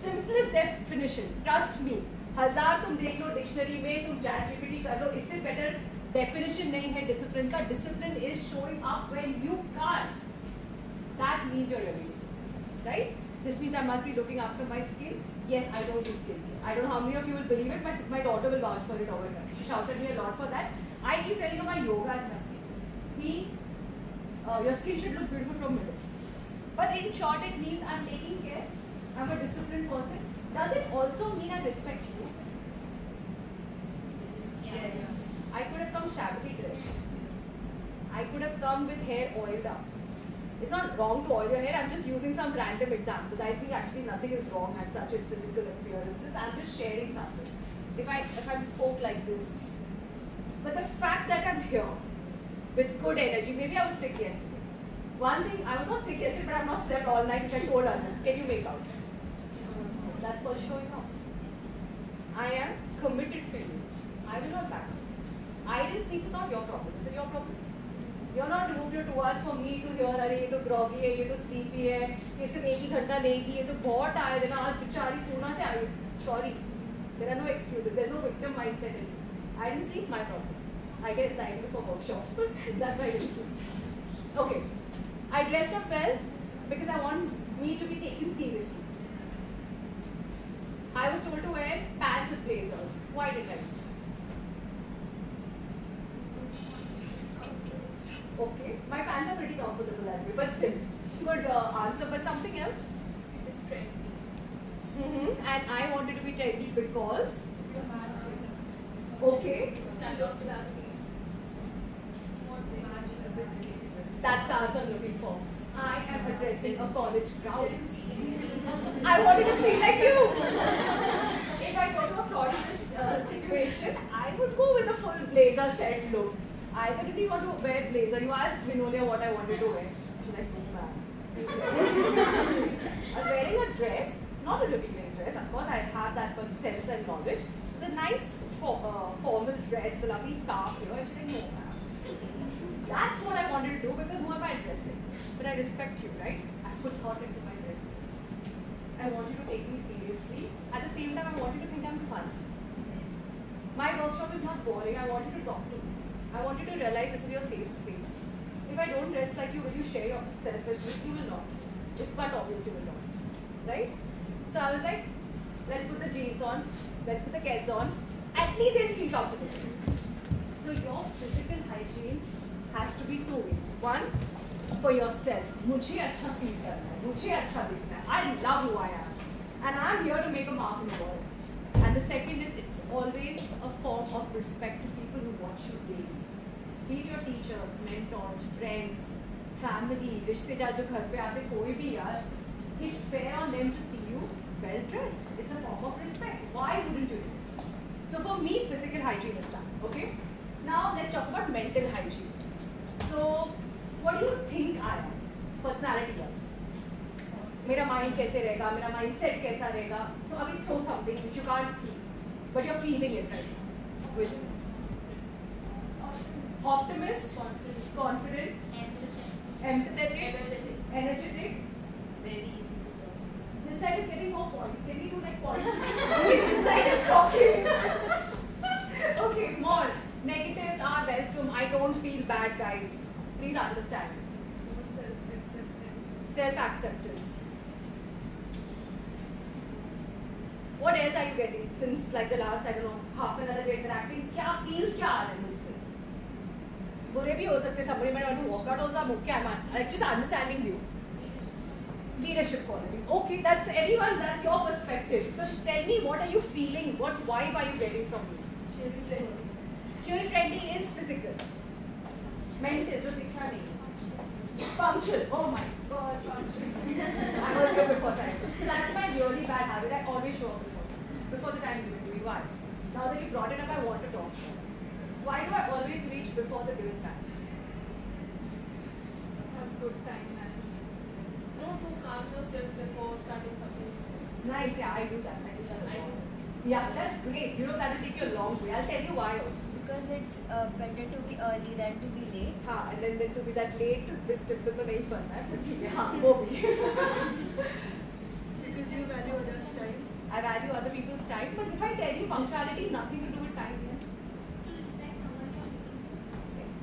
Simplest definition. Trust me. 1000 तुम देख लो dictionary में, तुम ChatGPT कर लो, इससे better definition नहीं है discipline का. Discipline is showing up when you can't. That means you're really disciplined, right? This means I must be looking after my skin. Yes, I don't do skincare. I don't know how many of you will believe it. My daughter will vouch for it all the time. She shouts at me a lot for that. I keep telling her my yoga is my skin. Your skin should look beautiful from middle. But in short, it means I'm taking care. I'm a disciplined person. Does it also mean I respect you? Yes. I could have come shabbily dressed. I could have come with hair oiled up. It's not wrong to oil your hair. I'm just using some random examples. I think actually nothing is wrong as such in physical appearances. I'm just sharing something. If I spoke like this, but the fact that I'm here with good energy, maybe I was sick yesterday. One thing, I was not sick yesterday, but I've not slept all night, which I told her. Can you make out? That's called showing up. I am committed to you. I will not back up. I didn't sleep, it's not your problem. It's your problem. You're not removed your 2 hours for me to hear, अरे ये तो groggy है, ये तो sleepy है, ये सिर्फ 1 ही घंटा लेगी, ये तो बहुत tired है ना, आज बेचारी पूना से आई. Sorry, there are no excuses. There's no victim mindset in me. I didn't sleep, my problem. I get anxiety for workshops. That's why I didn't sleep. Okay, I dressed up well because I want me to be taken seriously. I was told to wear pants with blazers. Why did I? Okay, my pants are pretty comfortable that way, but still, good answer. But something else? It's trendy. And I wanted to be trendy because. Your match. Okay. Stand up classy. That's the answer I'm looking for. I am addressing a college crowd. I wanted to feel like you. If I go to a college situation, I would go with a full blazer set look. I didn't want to wear blazer. You asked Vinolia what I wanted to wear. She's like, no, man. I was wearing a dress, not a living room dress. Of course, I have that much sense and knowledge. It's a nice formal dress, the lovely scarf, you know. And she's like, no, man. That's what I wanted to do because who am I dressing? But I respect you, right? I put thought into my dressing. I want you to take me seriously. At the same time, I want you to think I'm fun. My workshop is not boring. I want you to talk to me. I want you to realize this is your safe space. If I don't dress like you, will you share yourself with me? You will not. It's but obvious you will not. Right? So I was like, let's put the jeans on, let's put the Keds on, and at least they'll feel comfortable. So your physical hygiene has to be two ways. One, for yourself. मुझे अच्छा feel करना है, मुझे अच्छा दिखना है. I love who I am, and I'm here to make a mark in the world. And the second is it's always a form of respect to people who watch you daily. Be it your teachers, mentors, friends, family, रिश्तेदार जो घर पे आते कोई भी यार, it's fair on them to see you well dressed. It's a form of respect. Why wouldn't you do it? So for me, physical hygiene is done. Okay. Now let's talk about mental hygiene. So what do you think I am, personality wise? मेरा mind कैसे रहेगा, मेरा mindset कैसा रहेगा? तो अभी throw something which you can't see, but you're feeling it right now. Which is optimist, confident, empathetic, energetic. Very easy to talk. This side is getting more points. Can we do like points? This side is talking. Okay, more. Negatives are welcome. I don't feel bad, guys. Please understand. Self-acceptance. Self-acceptance. What else are you getting since like the last, I don't know, half an hour we're interacting? क्या feels क्या आ रहे हैं मुझसे? बुरे भी हो सकते हैं. Somebody might want to walk out also. I'm okay, man. Like just understanding you. Leadership qualities. Okay, that's everyone. That's your perspective. So tell me, what are you feeling? What vibe are you getting from me? Children. Chill friendly is physical. Mental, जो दिखना नहीं. Punctual. Oh my God. I was here before time. That's my really bad habit. I always show up before the time given to me. Why? Now that you brought it up, I want to talk. Why do I always reach before the given time? Have good time management. No, to calm yourself before starting something. Nice. Yeah, I do that. I do that. I a lot. do. Yeah, that's great. You know that will take you a long way. I'll tell you why also. Because it's better to be early than to be late. हाँ, and then to be that late, this typical तो नहीं बनना है, but ठीक है, हाँ, वो भी. Because you value others' time. I value other people's time, but if I tell you punctuality is nothing to do with time, yeah? To respect someone you're meeting. Yes.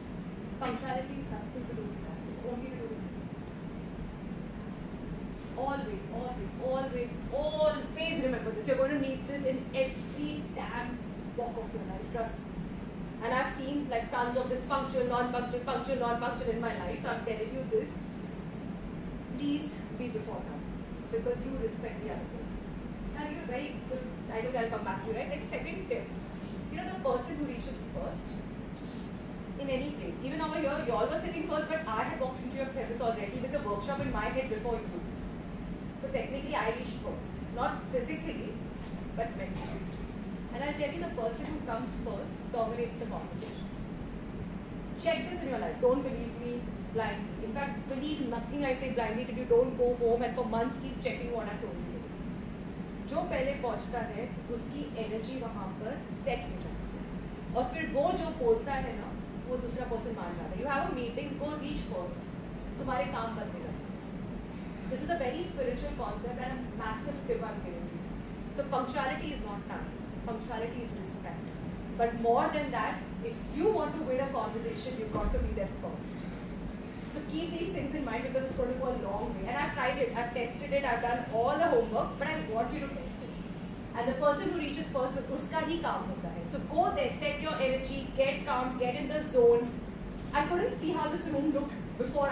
Punctuality is nothing to do with that. It's only to do with this. Always, always, always, always remember this. You're going to need this in every damn walk of your life. Trust me. And I've seen like tons of this punctual, non-punctual, punctual, non-punctual in my life. So I'm telling you this. Please be before time because you respect the other person. And you're very good. I think I'll come back to you, right? Like second tip. You know the person who reaches first in any place. Even over here, you all were sitting first, but I had walked into your premise already with a workshop in my head before you. So technically I reached first. Not physically, but mentally. And I'll tell you the person who comes first dominates the conversation. Check this in your life. Don't believe me blindly. In fact, believe nothing I say blindly till you don't go home and for months keep checking what I told you. जो पहले पहुंचता है उसकी energy वहाँ पर set हो जाती है और फिर वो जो बोलता है ना वो दूसरा पर्सन मान जाता है. You have a meeting, go reach first. तुम्हारे काम बनने लगते. This is a very spiritual concept and a massive tip I'm giving you. So punctuality is not time. Punctuality is respect. But more than that, if you want to win a conversation, you've got to be there first. So keep these things in mind because it's going to go a long way. And I've tried it, I've tested it, I've done all the homework, but I want you to test it. And the person who reaches first, uska hi kaam hota hai. So go there, set your energy, get calm, get in the zone. I couldn't see how this room looked before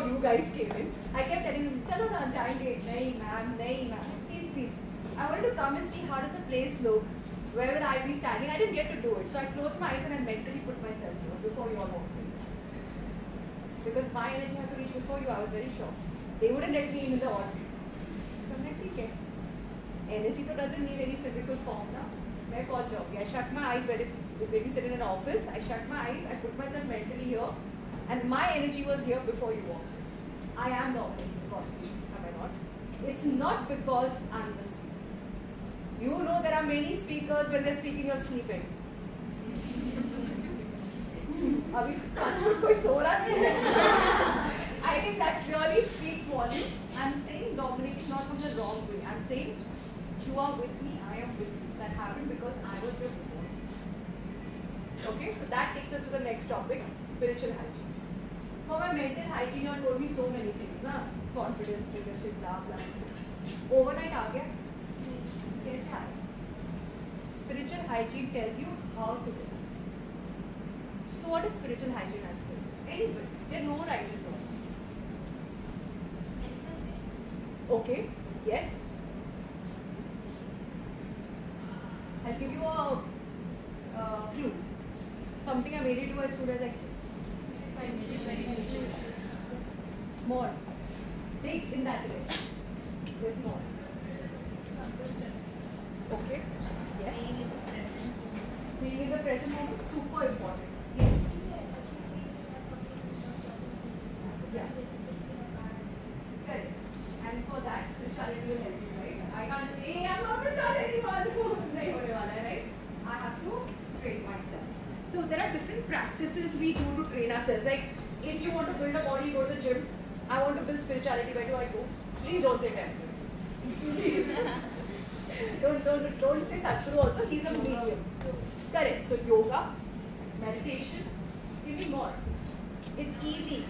you guys came in. I kept telling them, chalo na, jayenge. Nahi ma'am, please, please. I wanted to come and see how does the place look. Where will I be standing? I didn't get to do it. So I closed my eyes and I mentally put myself here before you all walked in. Because my energy had to reach before you, I was very sure. They wouldn't let me in the order. So I'm like, okay. Energy तो doesn't need any physical form now. मैं पहुंच जाऊंगी. I shut my eyes when we sit in an office. I shut my eyes. I put myself mentally here, and my energy was here before you walked in. I am dominating the conversation. Am I not? It's not because I'm the speaker. You know there are many speakers when they're speaking you're sleeping. अभी पांच कोई सो रहा है. I think that really speaks volumes. I'm saying dominating not from the wrong way. I'm saying you are with me, I am with you. That happened because I was there before. Okay, so that takes us to the next topic, spiritual hygiene. For my mental hygiene, you have told me so many things, na? Confidence, leadership, blah blah. Overnight आ गया. कैसे आया? Spiritual hygiene tells you how to live. So what is spiritual hygiene as well? Anybody. There are no right and wrongs. Okay. Yes. I'll give you a clue. Something I made it do as soon as I came. More. Think in that direction. There's more. Consistency. Okay. Yes. Being in the present. Being in the present moment is super important. Yes. Yeah. Correct. And for that, spirituality will help you, right? I can't say, hey, I'm not going to judge anyone. Nahi hone wala hai, right? I have to train myself. So there are different practices we do to train ourselves. Like if you want to build a body, go to the gym. I want to build spirituality. Where do I go? Please don't say temple. Please. don't say Sadhguru also. He's a medium. Correct. So yoga, meditation. Give me more. It's easy.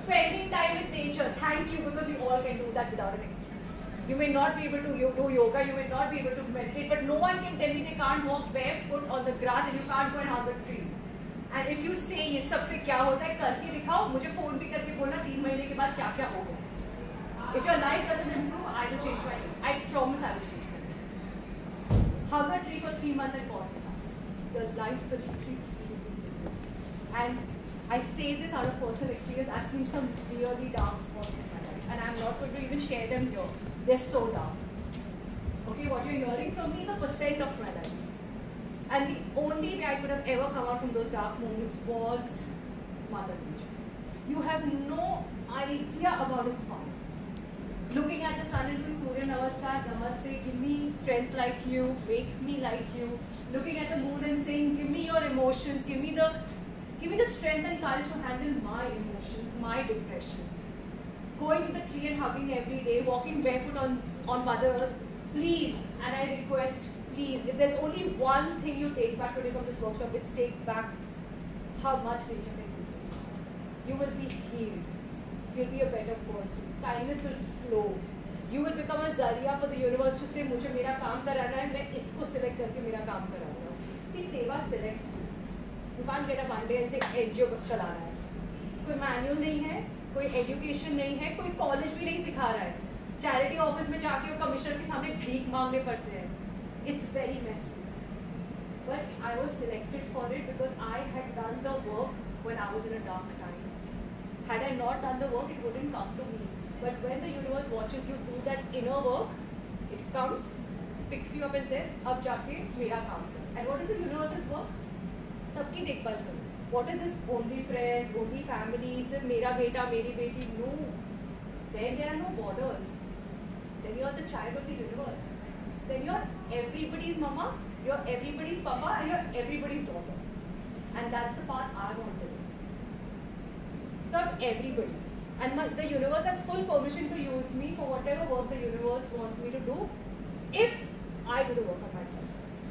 Spending time with nature. Thank you, because we all can do that without an excuse. You may not be able to do yoga, you may not be able to meditate, but no one can tell me they can't walk barefoot on the grass and you can't go and hug a tree. And if you say ये सबसे क्या होता है करके दिखाओ, मुझे phone भी करके बोलना 3 महीने के बाद क्या क्या हो गया. If your life doesn't improve, I will change my life. I promise I will change my life. Hug a tree for 3 months and call it. Your life will be different. And I say this out of personal experience. I've seen some really dark spots in my life, and I'm not going to even share them here. They're so dark. Okay, what you're hearing from me is a percent of my life. And the only way I could have ever come out from those dark moments was Mother Nature. You have no idea about its power. Looking at the sun and doing Surya Namaskar, Namaste, give me strength like you, wake me like you. Looking at the moon and saying, give me your emotions, give me the strength and courage to handle my emotions, my depression. Going to the tree and hugging every day, walking barefoot on Mother Earth, please, and I request, please, if there's only one thing you take back today from this workshop, it's take back how much nature can do for you. You will be healed. You'll be a better person. Kindness will flow. You will become a zaria for the universe to say, मुझे मेरा काम कराना है, मैं इसको select करके मेरा काम कराऊंगा. See, सेवा selects you. You can't get a one day and say NGO चलाना है. कोई manual नहीं है, कोई education नहीं है, कोई college भी नहीं सिखा रहा है. Charity office में जाके वो commissioner के सामने भीख मांगने पड़ते हैं. It's very messy. But I was selected for it because I had done the work when I was in a dark time. Had I not done the work, it wouldn't come to me. But when the universe watches you do that inner work, it comes, picks you up and says, अब जाके मेरा काम कर. And what is the universe's work? सबकी देखभाल करो. What is this? Only friends, only families, मेरा बेटा, मेरी बेटी? No. Then there are no borders. Then you are the child of the universe. Then you are everybody's mama, you are everybody's papa, and you are everybody's daughter. And that's the path I want to do. So I'm everybody's. And the universe has full permission to use me for whatever work the universe wants me to do, if I do the work on myself.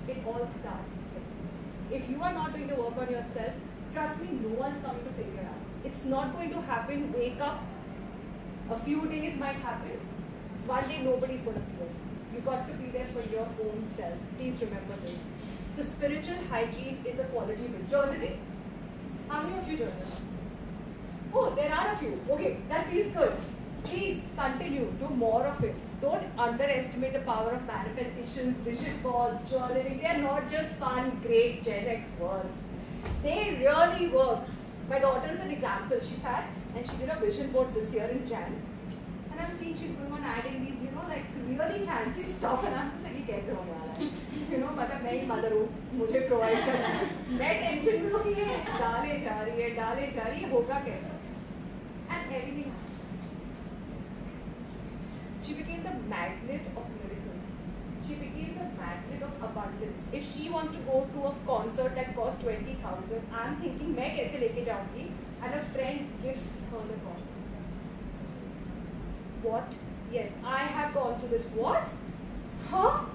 It all starts here. If you are not doing the work on yourself, trust me, no one's coming to save your ass. It's not going to happen. Wake up. A few days might happen. One day nobody's going to be there. You got to be there for your own self. Please remember this. So spiritual hygiene is a quality of it. Journaling. How many of you journal? Oh, there are a few. Okay, that feels good. Please continue. Do more of it. Don't underestimate the power of manifestations, vision boards, journaling. They are not just fun, great Gen X words. They really work. My daughter is an example. She sat and she did a vision board this year in Jan. And I'm seeing she's going on adding these, like really fancy stuff. And I'm just like, कैसे होने वाला है? मतलब मैं ही mother हूँ, मुझे provide करना है. मैं tension में हूँ ये डाले जा रही है, होगा कैसे? And everything happened. She became the magnet of miracles. She became the magnet of abundance. If she wants to go to a concert that costs 20,000, I'm thinking मैं कैसे लेके जाऊँगी? And a friend gives her the concert. What? Yes, I have gone through this. What? Huh?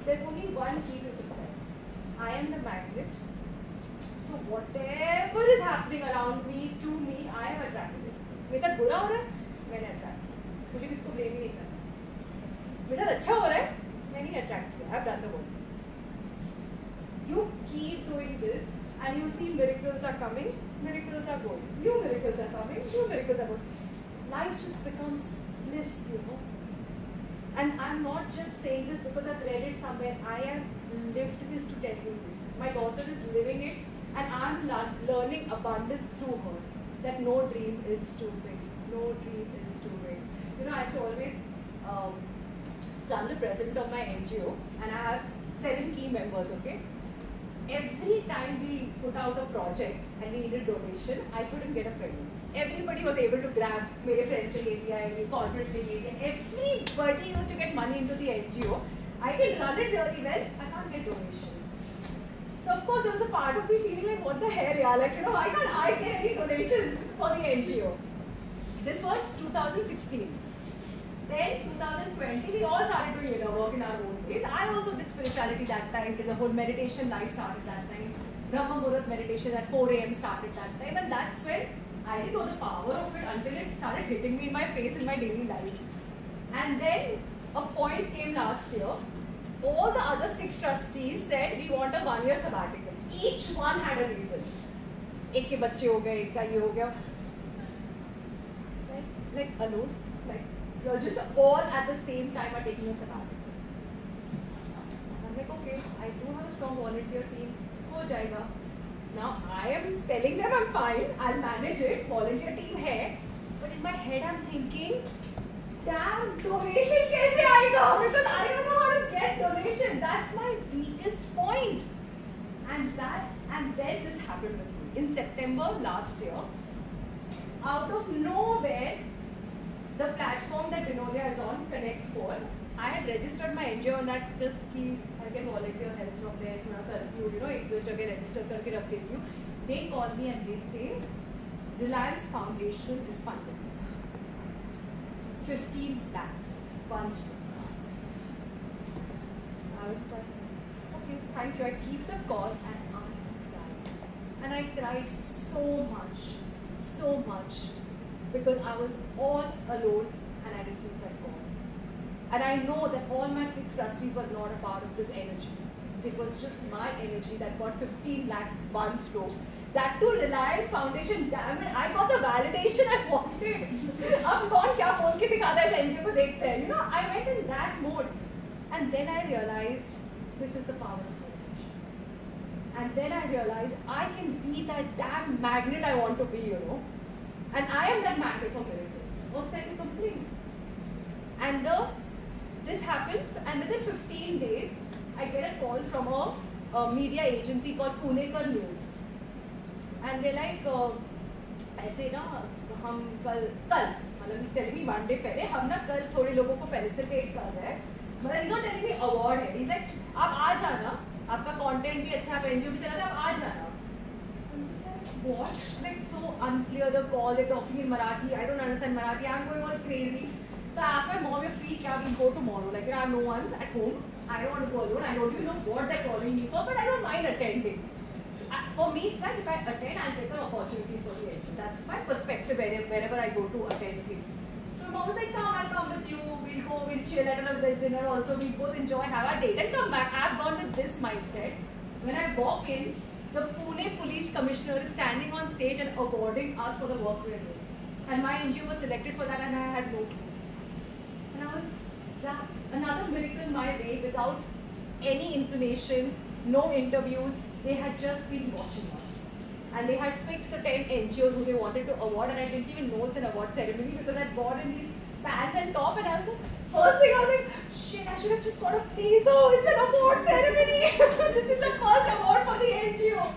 There's only one key to success. I am the magnet. So whatever is happening around me, to me, I am attracted it. मेरे साथ बुरा हो रहा है, मैंने attract किया. मुझे किसको blame ही नहीं करना. मेरे साथ अच्छा हो रहा है, Many attract. I've done the work. You keep doing this, and you see miracles are coming, miracles are going. New miracles are coming, new miracles are going. Life just becomes bliss, you know. And I'm not just saying this because I've read it somewhere. I have lived this to tell you this. My daughter is living it, and I'm learning abundance through her. That no dream is too big. No dream is too big. You know, I used to always. So I'm the president of my NGO, and I have 7 key members. Okay. Every time we put out a project and we needed donation, I couldn't get a penny. Everybody was able to grab. मेरे friends ने ले दिया है, ये corporate ने ले दिया. Everybody used to get money into the NGO. I can run it really well. I can't get donations. So of course there was a part of me feeling like, what the hell, yeah? Like, you know, why can't I get any donations for the NGO? This was 2016. Then 2020, we all started doing inner work in our own ways. I also did spirituality that time. Did the whole meditation life started that time. Brahma Muhurat meditation at 4 a.m. started that time, and that's when I didn't know the power of it until it started hitting me in my face in my daily life. And then a point came last year. All the other 6 trustees said we want a 1-year sabbatical. Each one had a reason. एक के बच्चे हो गए, एक का ये हो गया. Like alone, like you're just all at the same time are taking a sabbatical. I'm like, okay, I do have a strong volunteer team. हो जाएगा. Now I am telling them I'm fine. I'll manage it. Volunteer team है. But in my head I'm thinking, damn, donation कैसे आएगा? Because I don't know how to get donation. That's my weakest point. And then this happened with me. In September last year, out of nowhere, the platform that Dinolia is on, Connect 4, I had registered my NGO on that just कि I can volunteer help from there, थोड़ा करती हूँ, you know, एक दो जगह register करके रख देती हूँ. They call me and they say, Reliance Foundation is funded. 15 lakhs, one stroke. I was like, okay, thank you. I keep the call and I cried. And I cried so much, because I was all alone and I received that call. And I know that all my 6 trustees were not a part of this energy. It was just my energy that got 15 lakhs one stroke. That too, Reliance Foundation, damn it, I got the validation I wanted. अब कौन क्या बोल के दिखाता है इस NGO को देखते हैं, you know, I went in that mode. And then I realized this is the power of meditation. And then I realized I can be that damn magnet I want to be, you know. And I am that magnet for miracles. What's that to complain? And this happens, and within 15 days, I get a call from a media agency called Punekar News. And they're like, ऐसे ना हम कल मतलब he's telling me one day पहले हम ना कल थोड़े लोगों को felicitate कर रहे हैं. मतलब he's not telling me award है. He's like, आप आ जाना, आपका content भी अच्छा है, NGO भी चला था, आप आ जाना. What? Like so unclear the call. They're talking in Marathi. I don't understand Marathi. I'm going all crazy. So I asked my mom, "You're free? Can we go tomorrow? Like, I have no one at home. I don't want to go alone. I don't even know what they're calling me for, but I don't mind attending." For me, it's like if I attend, I'll get some opportunities for the NGO. That's my perspective wherever I go to attend things. So mom was like, "Come, I'll come with you. We'll go. We'll chill at another dinner. Also, we'll both enjoy, have our date, and come back." I've gone with this mindset. When I walk in, the Pune Police Commissioner is standing on stage and awarding us for the work we're doing. And my NGO was selected for that and I had no clue. And I was zapped. Another miracle my way without any inclination, no interviews. They had just been watching us. And they had picked the 10 NGOs who they wanted to award, and I didn't even know it's an award ceremony because I'd gone in these pants and top, and I was like, first thing I was like, shit, I should have just got a please. Oh, it's an award ceremony. This is the first award for the NGO.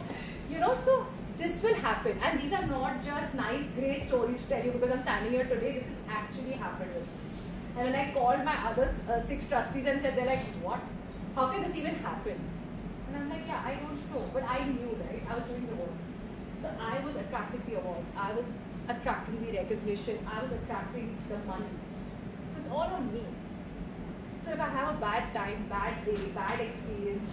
You know, so this will happen. And these are not just nice, great stories to tell you because I'm standing here today. This has actually happened with me. And when I called my other 6 trustees and said, they're like, what? How can this even happen? And I'm like, yeah, I don't know. But I knew, right? I was doing the work. So I was attracting the awards. I was attracting the recognition. I was attracting the money. So it's all on me. So if I have a bad time, bad day, bad experience,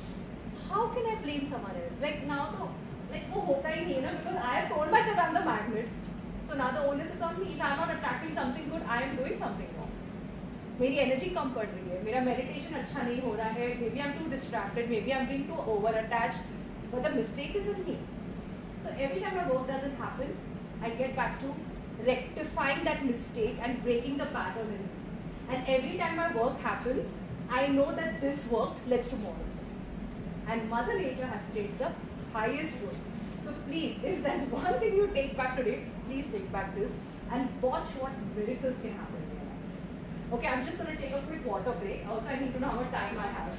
how can I blame someone else? Like now, like वो होता ही नहीं है ना, because I have told myself I'm the magnet. So now the onus is on me. If I'm not attracting something good, I am doing something wrong. मेरी energy कम पड़ रही है, मेरा मेडिटेशन अच्छा नहीं हो रहा है, maybe I am too distracted, maybe I am being too over attached, but the mistake is in me. So every time my work doesn't happen, I get back to rectifying that mistake and breaking the pattern in me. And every time my work happens, I know that this worked, let's do more. And Mother Nature has played the highest role. So please, if there's one thing you take back today, please take back this and watch what miracles can happen in your life. Okay, I'm just going to take a quick water break. Also, I need to know how much time I have.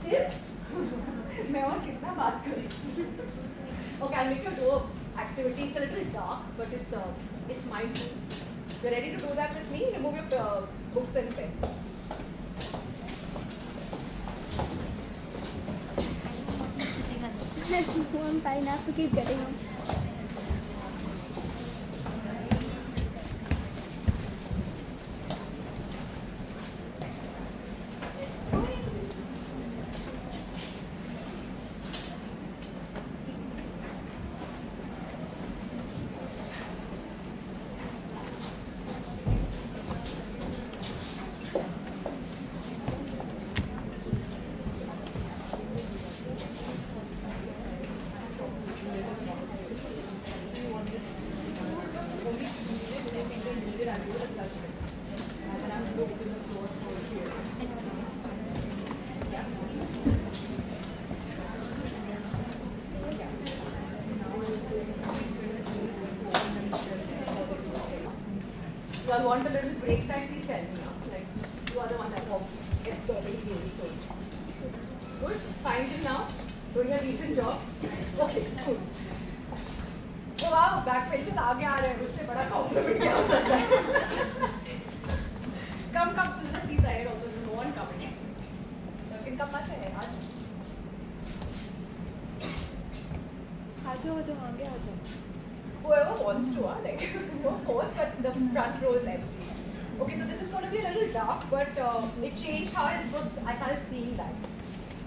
Still? मैं और कितना बात करूँ? Okay, I'll make you do an activity. It's a little dark, but it's mindful. You're ready to do that with me? Remove your books and pens. I'm fine enough to keep getting on. You all want a little break time? Please tell me now. Like, you are the one that absorbing the episode. Good? Fine till now? Doing a decent job? Okay, cool. Oh wow, backbenchers आगे आ रहे हैं, उससे बड़ा compliment क्या हो सकता है? Come to the seats ahead also, there's no one coming. लेकिन कब match है आज? आ जाओ आगे आ जाओ. Whoever wants to, like, no force, but the front row is empty. Okay, so this is going to be a little dark, but it changed how I started seeing life.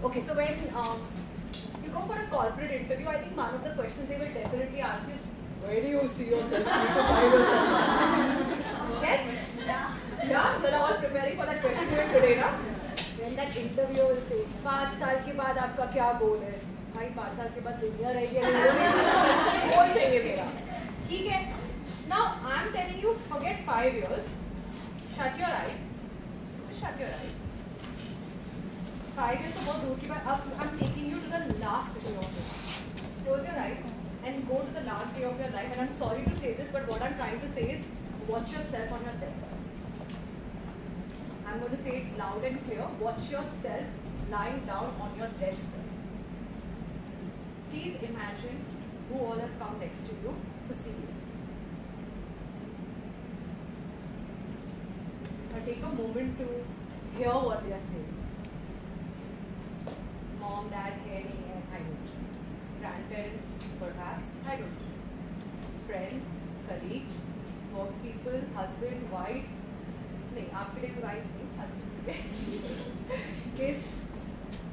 Okay, so when you go for a corporate interview, I think one of the questions they will definitely ask is, where do you see yourself 3 to 5 years from now? Yes? Yeah, we're all preparing for that question even today, na? When that interviewer will say, 5 साल के बाद आपका क्या goal है? भाई 5 साल के बाद दुनिया रहेगी नहीं, goal चाहिए मेरा. ठीक है? Now I'm telling you, forget 5 years. Shut your eyes. Just shut your eyes. 5 years तो बहुत दूर की बात. अब I'm taking you to the last day of your life. Close your eyes and go to the last day of your life. And I'm sorry to say this, but what I'm trying to say is, watch yourself on your deathbed. I'm going to say it loud and clear. Watch yourself lying down on your deathbed. Please imagine who all have come next to you to see you. Now take a moment to hear what they are saying. Mom, dad, Harry, I don't. Grandparents, perhaps, I don't. Friends, colleagues, work people, husband, wife. नहीं, आपके लिए wife नहीं, husband के. Kids,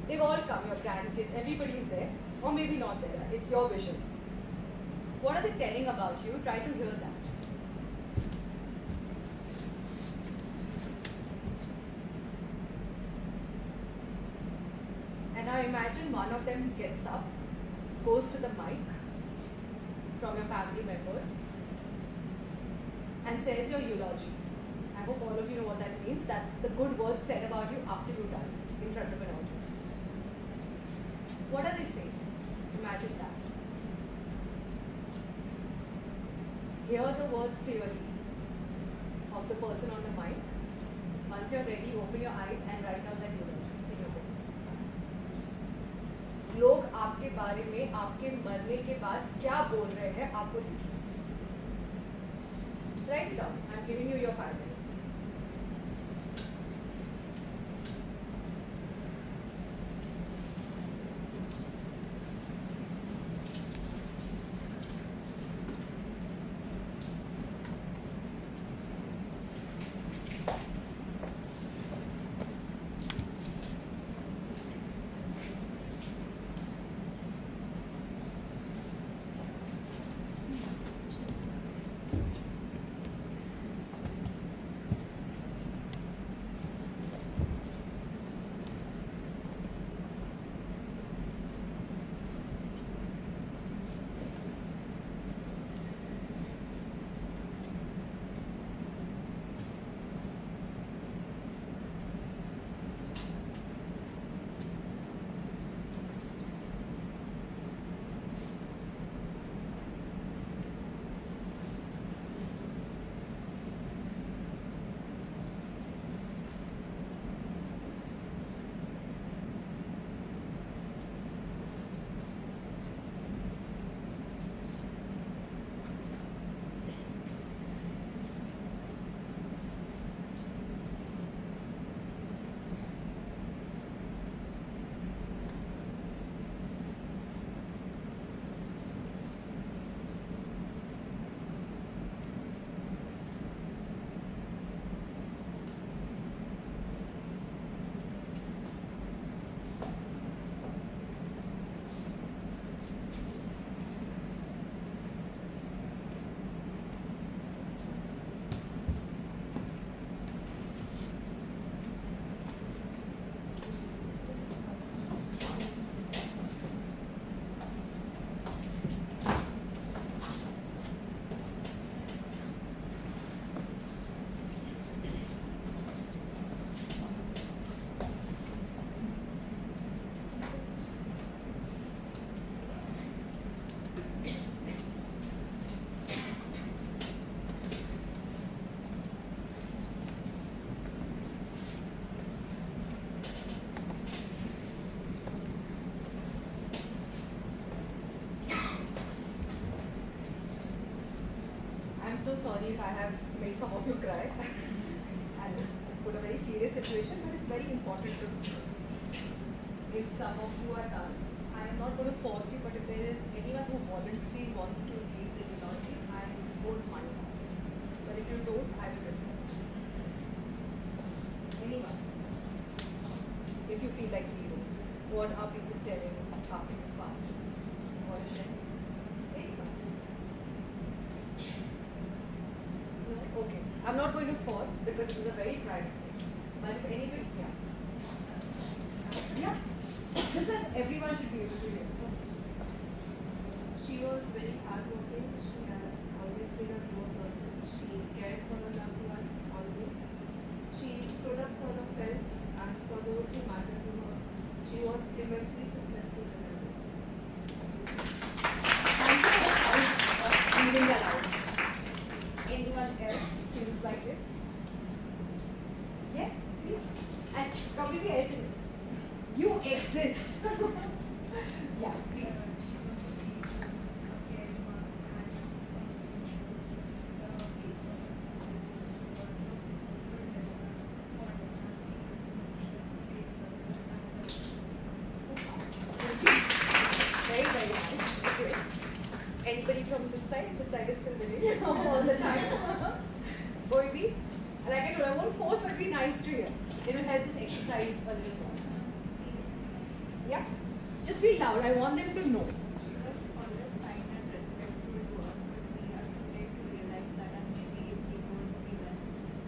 they've all come. Your grandkids, everybody is there, or maybe not there. It's your vision. What are they telling about you? Try to hear that. And now imagine one of them gets up, goes to the mic from your family members and says your eulogy. I hope all of you know what that means. That's the good words said about you after you die in front of an audience. What are they saying? Imagine that. Hear the words clearly of the person on the mic. Once you're ready, open your eyes and write down that eulogy in your books. लोग आपके बारे में आपके मरने के बाद क्या बोल रहे हैं आपको लिखिए. Write it down. I'm giving you your 5 minutes. so sorry if I have made some of you cry and put a very serious situation, but it's very important to do this. If some of you are done, I am not going to force you, but if there is anyone who voluntarily wants to leave the eulogy, I won't mind it. But if you don't, I will respect. Anyone? If you feel like leaving, what are people telling after you passed? What is it? Anyone? No? Okay. I'm not going to force because this is a very private thing. But if anybody, yeah. Yeah. Just that everyone should be able to hear. She was very hardworking. She has always been a true person. She cared for her loved ones always. She stood up for herself and for those who mattered to her. She was immensely successful in her life. Thank you for reading that out. Anyone else feels like it? Yes, please. And probably yes, you exist. Yeah, please. Very, very nice. Okay. Anybody from this side? This side is still winning all the time. Boy, be. And I can do, I won't force, but be nice to you. It will help us exercise a little more. Yeah? Just be loud. I want them to know. She was always kind and respectful to us, but we are too late to realize that, and maybe if we would even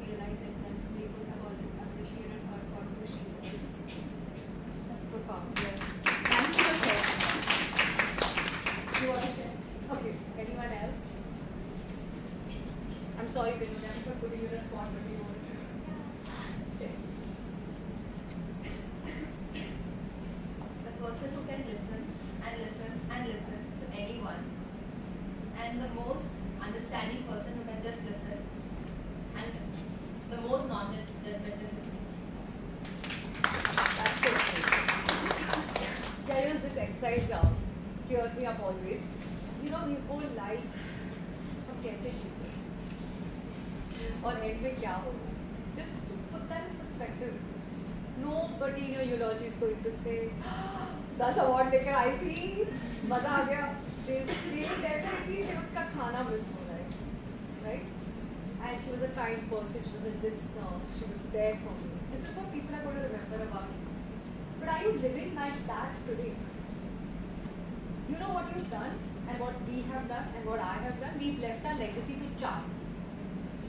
realize it, then we would have always appreciated her for who she was. That's profound. Yes. Thank you for sharing. You want to share? Okay. Anyone else? I'm sorry, Vinodam, for putting you in the spot, but we won't. Okay. The person who can listen and listen and listen to anyone, and the most understanding person who can just listen, and the most non-judgmental. That's so sweet. Yeah, you know, this exercise cheers me up always. You know, your whole life, हम कैसे जीते और end में क्या होगा? Just put that in perspective. Nobody in your eulogy is going to say, 10 award लेकर आई थी, मजा आ गया. They will definitely say उसका खाना miss हो रहा है, right? And she was a kind person. She was a listener. She was there for me. This is what people are going to remember about you. But are you living like that today? You know what you've done and what we have done and what I have done? We've left our legacy to chance.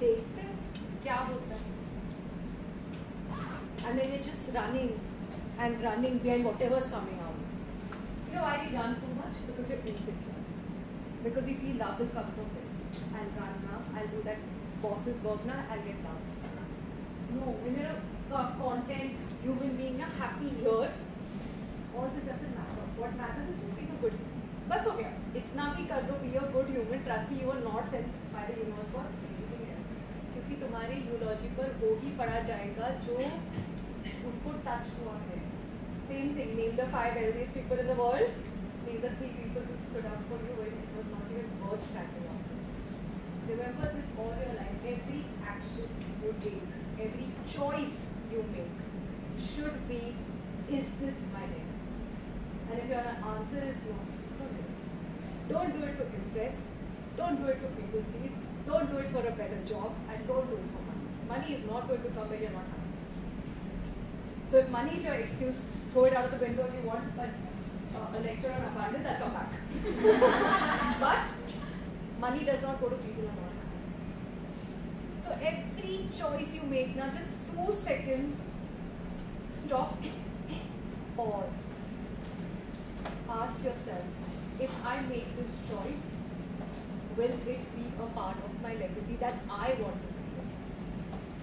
देखते हैं क्या होता है. And then you're just running and running behind whatever's coming out. You know why we run so much? Because we're insecure. Because we feel love will come from it. I'll run now. I'll do that boss's work now. I'll get love. No, when you're a content human being, you're happy here. All this doesn't matter. What matters is just being a good human. बस हो गया. इतना भी कर दो, be a good human. Trust me, you are not sent by the universe for anything else. क्योंकि तुम्हारे eulogy पर वो ही पढ़ा जाएगा जो उनको टच हुआ है. Same thing. Name the 5 wealthiest people in the world. Name the 3 people who stood up for you when it was not even worth standing up. Remember this all your life. Every action you take, every choice you make should be, is this my next? And if your answer is no, don't do it. Don't do it to impress. Don't do it to people please. Don't do it for a better job. And don't do it for money. Money is not going to come when you're not happy. So if money is your excuse, throw it out of the window if you want, but a lecture on abundance, I'll come back. But money does not go to people who are not happy. So every choice you make now, just 2 seconds, stop, pause. Ask yourself, if I make this choice, will it be a part of my legacy that I want to create?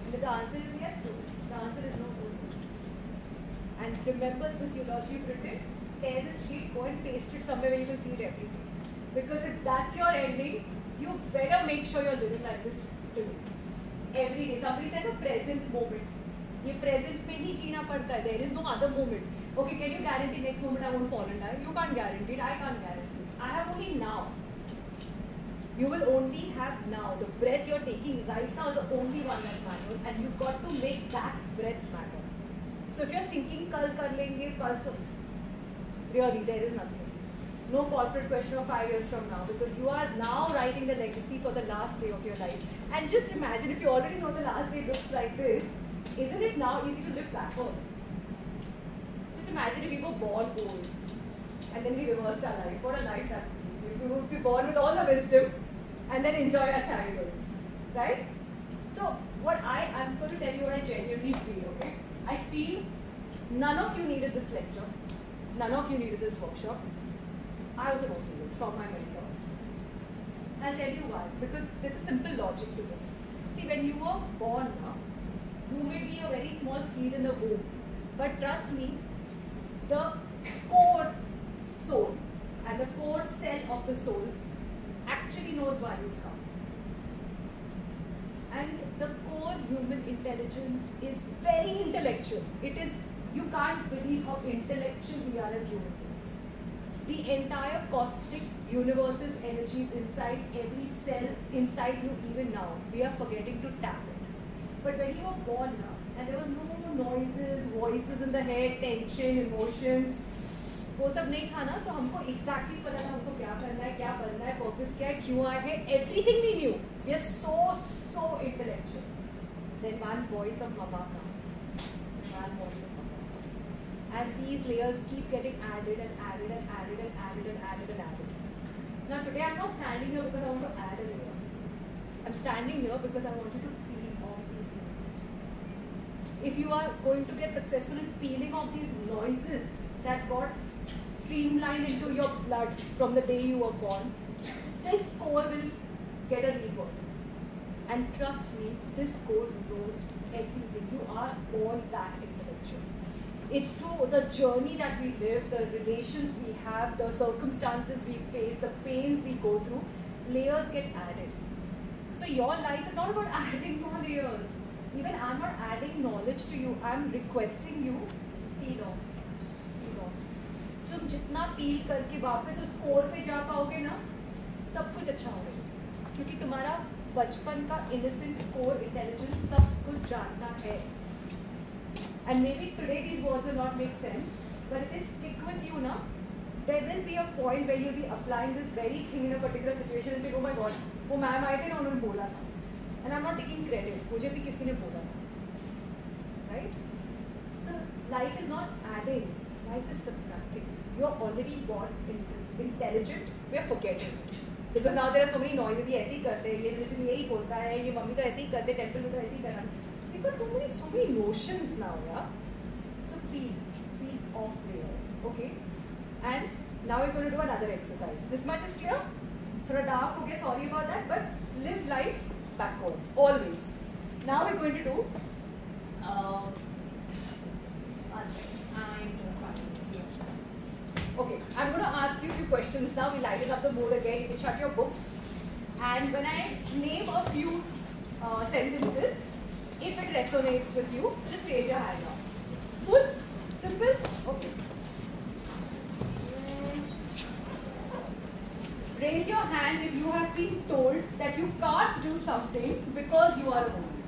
And if the answer is yes, do it. The answer is no, don't do it. And remember this eulogy you've written, tear this sheet, go and paste it somewhere where you can see it every day. Because if that's your ending, you better make sure you're living like this today. Every day. Somebody said a present moment. ये present में ही जीना पड़ता है. There is no other moment. Okay, can you guarantee next moment I won't fall and die? You can't guarantee it. I can't guarantee it. I have only now. You will only have now, the breath you're taking right now is the only one that matters, and you've got to make that breath matter. So if you're thinking, kal kar lenge, parso, really there is nothing. No corporate question of 5 years from now, because you are now writing the legacy for the last day of your life. And just imagine, if you already know the last day looks like this, isn't it now easy to live backwards? Just imagine if we were born old, and then we reversed our life. What a life that would be. We would be born with all the wisdom, and then enjoy our childhood, right? So what I'm going to tell you what I genuinely feel, okay? I feel none of you needed this lecture, none of you needed this workshop. I also don't need it from my mentors. I'll tell you why, because there's a simple logic to this. See, when you were born now, you may be a very small seed in the womb, but trust me, the core soul and the core cell of the soul actually knows why you've come. And the core human intelligence is very intellectual. It is, you can't believe how intellectual we are as human beings. The entire cosmic universe's energies inside every cell inside you even now. We are forgetting to tap it. But when you were born now, and there was no noises, voices in the head, tension, emotions, वो सब नहीं था ना, तो हमको exactly पता था हमको क्या करना है, purpose क्या है, क्यों आए हैं, everything we knew. We are so intellectual. Then one voice of Mama comes. And these layers keep getting added and added and added and added and added and added. Now today I'm not standing here because I want to add a layer. I'm standing here because I want you to peel off these layers. If you are going to get successful in peeling off these noises that got streamlined into your blood from the day you were born, this core will get a rebirth. And trust me, this core knows everything. You are all that intellectual. It's through the journey that we live, the relations we have, the circumstances we face, the pains we go through, layers get added. So your life is not about adding more layers. Even I'm not adding knowledge to you, I'm requesting you, peel off. तुम जितना पील करके वापस उस core पे जा पाओगे ना, सब कुछ अच्छा होगा, क्योंकि तुम्हारा बचपन का innocent core intelligence सब कुछ जानता है. And maybe today these words will not make sense, but if they stick with you ना, there will be a point where you'll be applying this very thing in a particular situation and say, oh my God, वो ma'am आए थे ना, उन्होंने बोला था. And I'm not taking credit, मुझे भी किसी ने बोला था, right? So life is not adding, life is subtracting. You are already born intelligent, we are forgetting it. Because now there are so many noises, ये ऐसे ही करते हैं, ये literally यही बोलता है, ये मम्मी तो ऐसे ही करते हैं, टेम्पल में तो ऐसे ही करना. We've got so many notions now, yeah? So peel off layers, okay? And now we're going to do another exercise. This much is clear? Thoda dark ho gaya, sorry about that, but live life backwards, always. Now we're going to do, okay, I'm going to ask you a few questions now. We lighten up the mood again. You can shut your books. And when I name a few sentences, if it resonates with you, just raise your hand now. Cool? Simple? Okay. Raise your hand if you have been told that you can't do something because you are a woman.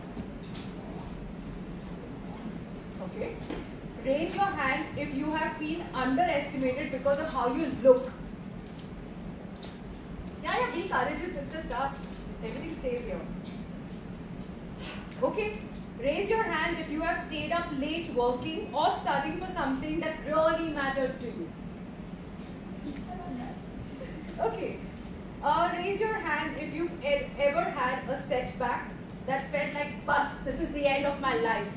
Okay. Raise your hand if you have been underestimated because of how you look. Yeah, be courageous, it's just us. Everything stays here. Okay. Raise your hand if you have stayed up late working or studying for something that really mattered to you. Okay. Raise your hand if you've ever had a setback that felt like, bus, this is the end of my life.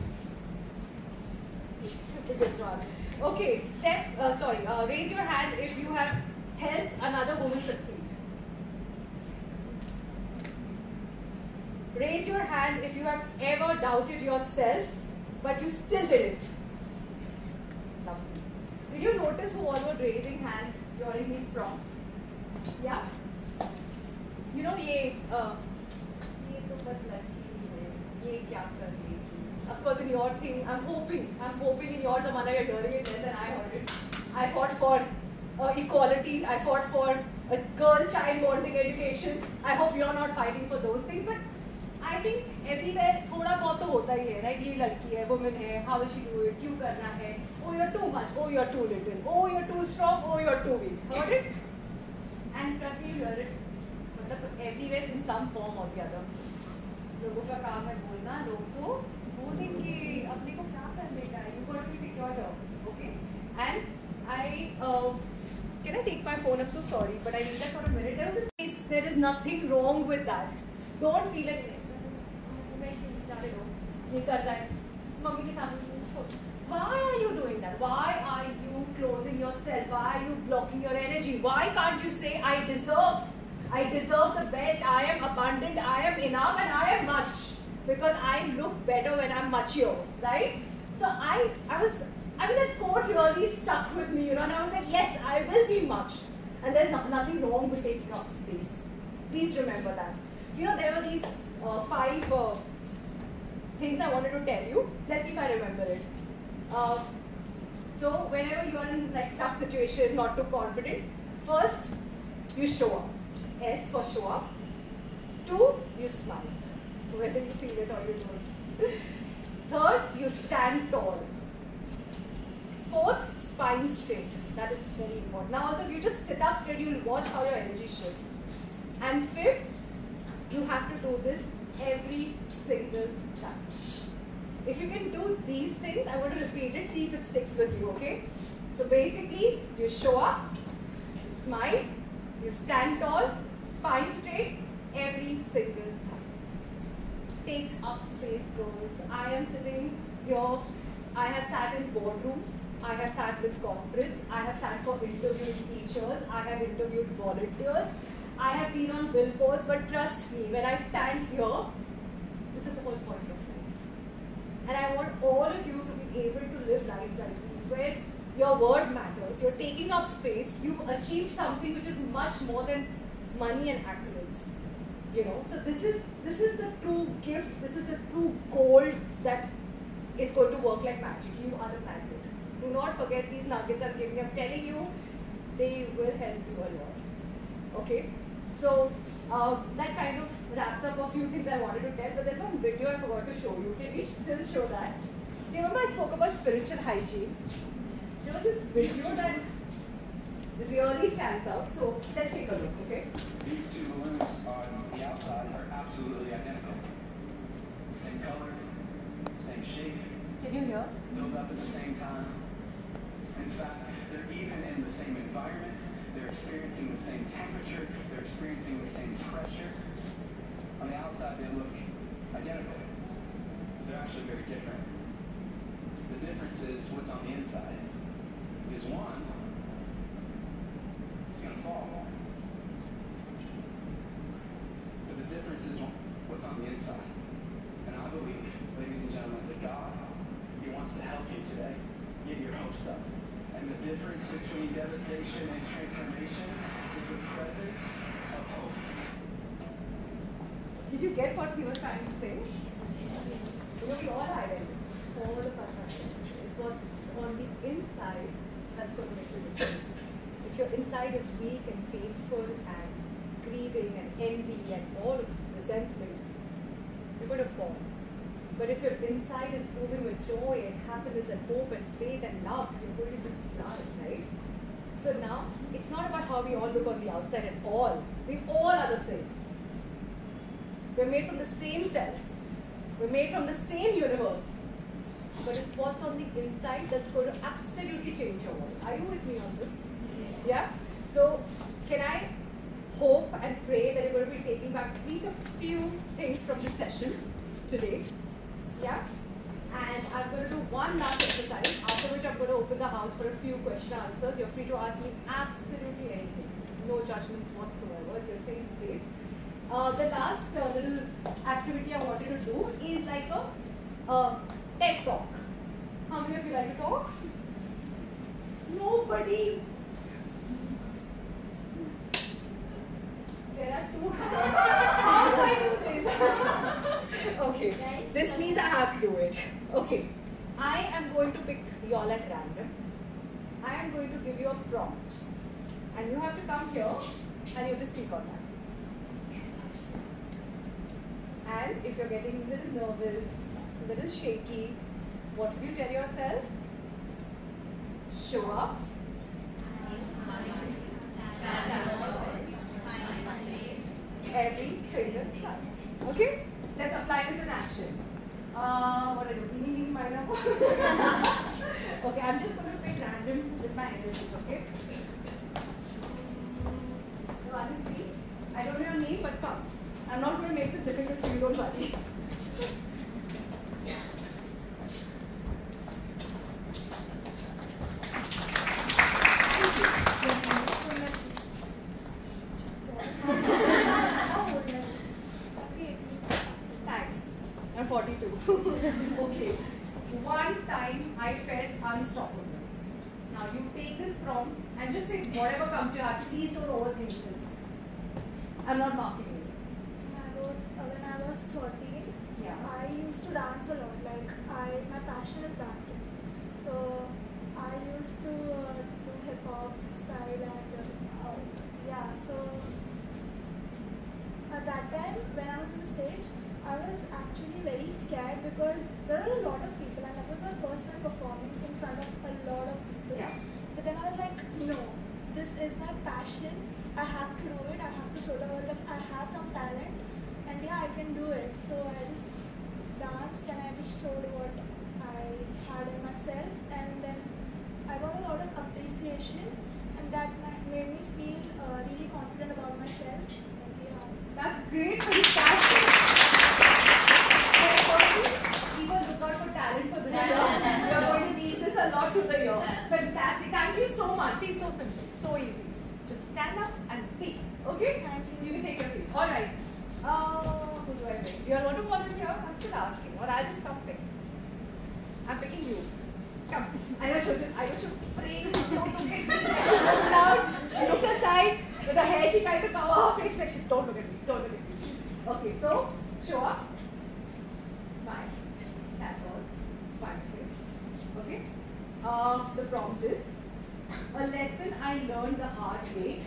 Okay, raise your hand if you have helped another woman succeed. Raise your hand if you have ever doubted yourself, but you still did it. Did you notice who all were raising hands during these prompts? Yeah? You know, ये तो बस लड़की है, ये क्या कर रही है? Of course, in your thing, I'm hoping in yours, Amanda, you're hearing it less than I heard it. I fought for equality, I fought for a girl-child bonding education. I hope you're not fighting for those things, but I think everywhere थोड़ा बहुत तो होता ही है, right? ये लड़की है, woman है, how will she do it? क्यों करना है? Oh, you're too much. Oh, you're too little. Oh, you're too strong. Oh, you're too weak. Heard it? And trust me, you hear it. मतलब everywhere in some form or the other. लोगों का काम है बोलना, लोग तो बोलेंगे, अपने को क्या करने का है? You got to be secure here, okay? And can I take my phone? I'm so sorry, but I need that for a minute. There is nothing wrong with that. Don't feel like ये कर रहा है, mummy के सामने छोड़. Why are you doing that? Why are you closing yourself? Why are you blocking your energy? Why can't you say, I deserve the best, I am abundant, I am enough, and I am much, because I look better when I'm mature, right? So that quote really stuck with me, and I was like, yes, I will be much, and there's nothing wrong with taking up space. Please remember that. There were these 5 things I wanted to tell you. Let's see if I remember it. So whenever you are in like stuck situation, not too confident, first you show up. S for show up. 2, you smile, whether you feel it or you don't. 3rd, you stand tall. 4th, spine straight. That is very important. Now also, if you just sit up straight, you will watch how your energy shifts. And 5th, you have to do this every single time. If you can do these things, I want to repeat it, see if it sticks with you, okay? So basically, you show up, you smile, you stand tall, spine straight, every single time. Take up space, girls. I am sitting here. I have sat in boardrooms. I have sat with corporates. I have sat for interviewed teachers. I have interviewed volunteers. I have been on billboards. But trust me, when I stand here, this is the whole point of life. And I want all of you to be able to live lives like these, where your word matters. You're taking up space. You've achieved something which is much more than money and accolades. So this is the true gift. This is the true gold that is going to work like magic. You are the magnet. Do not forget these nuggets I'm giving you. I'm telling you, they will help you a lot. Okay? So that kind of wraps up a few things I wanted to tell, but there's one video I forgot to show you. Can we still show that? You remember I spoke about spiritual hygiene? There was this video that really stands out. So let's take a look, okay? These 2 balloons on the outside are absolutely identical. Same color, same shape. Can you hear? Filled up at the same time. In fact, they're even in the same environment. They're experiencing the same temperature. They're experiencing the same pressure. On the outside, they look identical. They're actually very different. The difference is what's on the inside. Because one is going to fall. But the difference is what's on the inside. And I believe, ladies and gentlemen, that God, He wants to help you today. Get your hopes up. And the difference between devastation and transformation is the presence of hope. Did you get what he was trying to say? We all had it. All of us had it. It's what's on the inside that's going to make you different. If your inside is weak and painful and grieving and envy and all of resentment, you're going to fall. But if your inside is moving with joy and happiness and hope and faith and love, you're going to just flourish, right? So now, it's not about how we all look on the outside at all. We all are the same. We're made from the same cells. We're made from the same universe. But it's what's on the inside that's going to absolutely change your world. Are you with me on this? Yes. Yeah? So, can I hope and pray that you're going to be taking back at least a few things from this session today? Yeah? And I'm going to do one last exercise, after which I'm going to open the house for a few question answers. You're free to ask me absolutely anything. No judgments whatsoever. It's your safe space. The last little activity I wanted to do is like a TED Talk. How many of you like to talk? Nobody. There are 2 hands. How do I do this? Okay. This means I have to do it. Okay. I am going to pick y'all at random. I am going to give you a prompt. And you have to come here and you have to speak on that. And if you're getting a little nervous, a little shaky, what will you tell yourself? Show up. Every single time. Okay? Let's apply this in action. What do I do? Eeny, meeny, miny, moe. Okay, I'm just going to pick random with my energies, okay? One and three. I don't know your name, but come. I'm not going to make this difficult for you, don't worry. Thanks. I'm 42. Okay. One time I felt unstoppable. Now you take this prompt and just say whatever comes to your heart. Please don't overthink this. I'm not marking you. When I was 13, Yeah. I used to dance a lot. Like my passion is dancing. So I used to do hip hop style and yeah. So at that time, when I was on the stage, I was actually very scared because there were a lot of people, and that was my first time performing in front of a lot of people. Yeah. But then I was like, no, this is my passion. I have to do it. I have to show the world that I have some talent, and yeah, I can do it. So I just danced and I just showed what I had in myself, and then I got a lot of appreciation, and that made me feel really confident about myself. And yeah. That's great, fantastic. People look out for talent for this year. You're going to need this a lot through the year. Fantastic. Thank you so much. See, it's so simple, so easy. Just stand up and speak. Okay? Thank you. You can take your seat. All right. Who do I pick? Do you want to volunteer? I'm still asking. Or I'll just come pick. I'm picking you. Come. I know she was praying. Don't look at me. Look down. She looked aside. With her hair, she tried to cover her face. Like, don't look at me. Don't look at me. Okay, so show up. Smile. Stand tall. Smile straight. Okay. The prompt is a lesson I learned the hard way.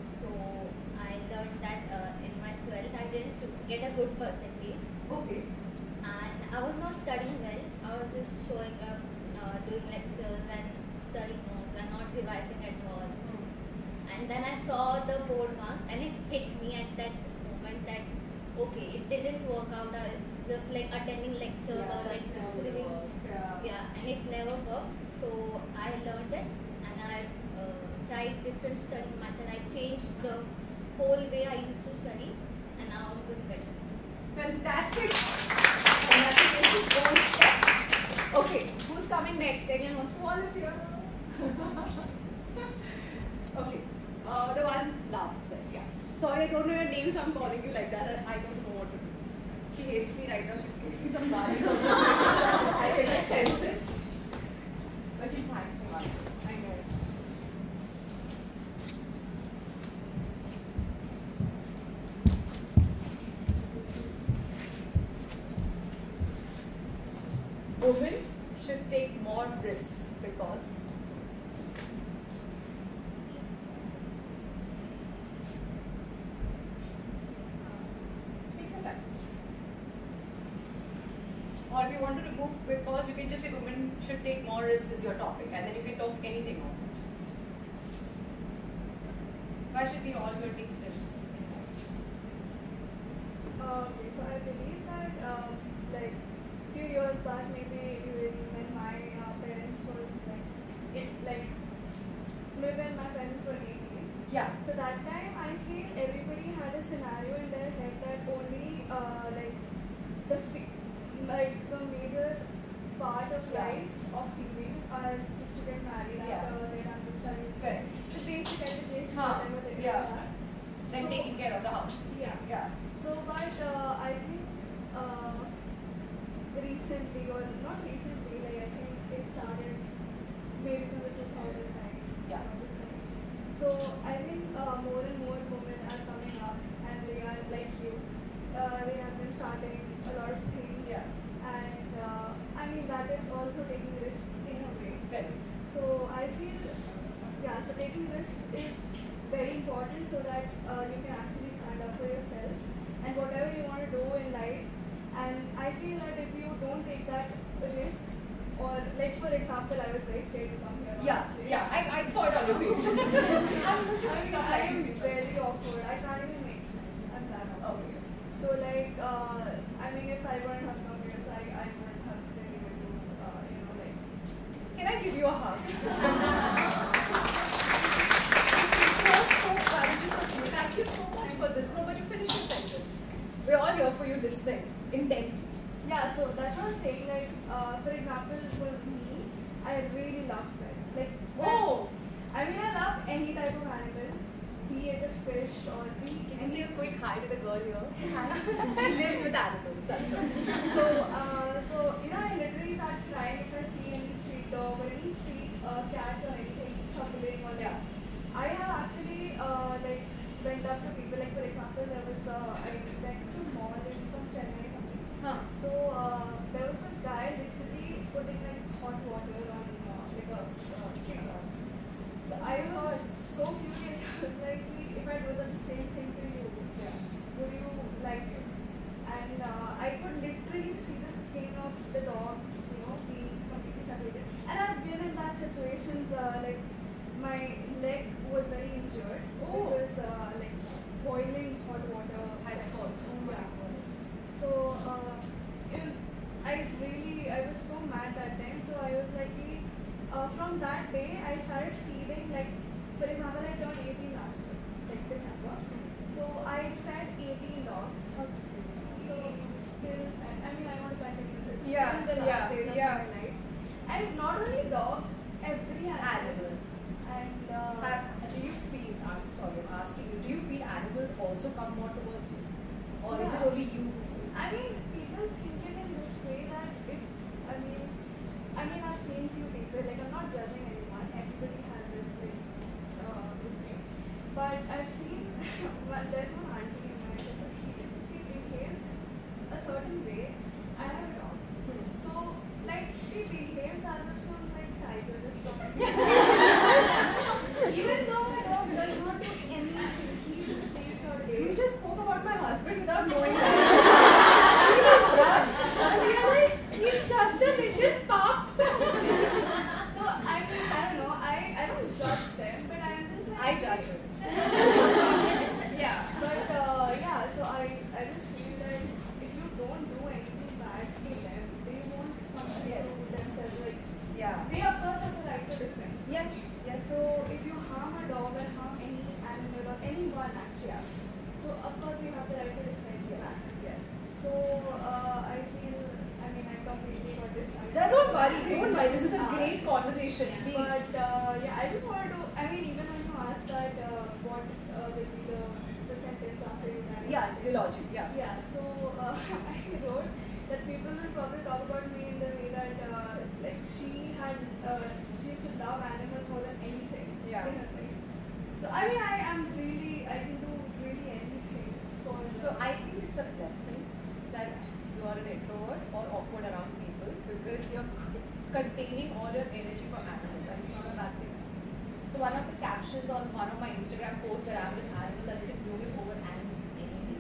So I learned that in my 12th I didn't get a good percentage, Okay. and I was not studying well. I was just showing up, doing lectures and studying notes and not revising at all. And then I saw the board marks and it hit me at that moment that okay, it didn't work out. Just like attending lectures or like just living. Yeah, and it never worked. So I learned it and I tried different study method. I changed the whole way I used to study, and now I'm doing better. Fantastic. Congratulations. One step. Okay, who's coming next? Anyone wants to volunteer? Okay, the one last then, yeah. Sorry, I don't know your name, so I'm calling you like that, and I don't know what to do. She hates me right now, she's giving me some bars. I can sense it. But she's fine, come on. I know it. Women should take more risks because take your time. Or if you want to remove because, you can just say women should take more risks is your topic, and then you can talk anything on it. Why should we all go take risks in life? Okay, so I believe that like few years back, maybe even when my parents were like maybe when my parents were 18. Yeah. So that time I feel everybody had a scenario in their head that only the major part of Yeah. life of females are just to get married Yeah. after they done with studies. Correct. The basic education, Huh. whatever they Yeah. have. Then So- taking care of the house. Yeah. Yeah. So, but I think recently, or not recently, like I think it started maybe from the 2009. Yeah. So I think more and more women are coming up, and they are like you. They have been starting a lot of things. Yeah. And I mean that is also taking risk in a way. taking risks is very important so that you can actually stand up for yourself and whatever you want to do in life. And I feel that if you don't take that risk, or like for example, I was very scared to come here. Yeah, honestly. yeah, I saw it on your face. I am very awkward. I can't even make friends. I'm that awkward. Okay. So like, I mean, if I wouldn't have come here, so I wouldn't have been able to, you know, like. Can I give you a hug? So courageous of you. Thank you so much for this. Nobody finish your sentence. We're all here for you listening intently. Yeah, so that's what I'm saying. Like, for example, for me, I really love pets. Like, pets. Oh! I mean, I love any type of animal, be it a fish or be Can you say a quick hi to the girl here? Hi. She lives with animals, that's right. So you know, I literally start crying if I see any street dog or any street cats or anything struggling or like. Yeah. I have actually like went up to people. Like for example, there was I went to mall in some Chennai something. Huh. So there was this guy literally putting like hot water on like a street dog. So I was so curious. I was like, if I do the same thing to you, would you like it? And I could literally see the skin of the dog, you know, being completely separated. And I've been in that situations. Like my leg was very injured. Oh. It was like boiling hot water. Yeah. So I was so mad that time. So I was like, from that day, I started feeding, like, for example, I turned 18 last year, like December. So I fed 18 dogs. So I mean, I want to continue this. Yeah, Till the last day of yeah. my life. And not only dogs, every animal. And Do you feel, I'm sorry, I'm asking you, do you feel animals also come more towards you? Or is it Yeah. only you who goes? I mean, people think it in this way that if, I mean, I've seen few people, like I'm not judging anyone, everybody has it, like, this thing. But I've seen, there's one auntie in my house, she behaves a certain way. I have a dog. So, like, she behaves as if some, like, tiger is talking. Even though my dog does not do anything, he just sleeps all day. You just spoke about my husband without knowing that. He's just a little pup. So I mean, I don't know. I don't judge them, but I'm just like I judge her. Yeah. But yeah, so I just feel that if you don't do anything bad to them, they won't come to Yes. themselves. Like Yeah. they of course have the right to defend. Yes. Yes. So if you harm a dog or harm any animal or anyone actually, so of course you have the right to defend your back. Yes. So I feel, I mean, I completely got distracted. Don't worry. Don't worry. This is a great conversation. Yeah. Please. But yeah, I just wanted to, I mean, even when you asked that what will be the sentence after you die. Yeah, eulogy. Yeah. Yeah, so I wrote that people will probably talk about me in the way that like she used to love animals more than anything Yeah. in her life. So I mean, I can do really anything for So I think it's a blessing that you are an introvert or awkward around people because you're containing all your energy for animals and it's not a bad thing. So one of the captions on one of my Instagram posts where I'm with animals, I didn't know it over animals anyway.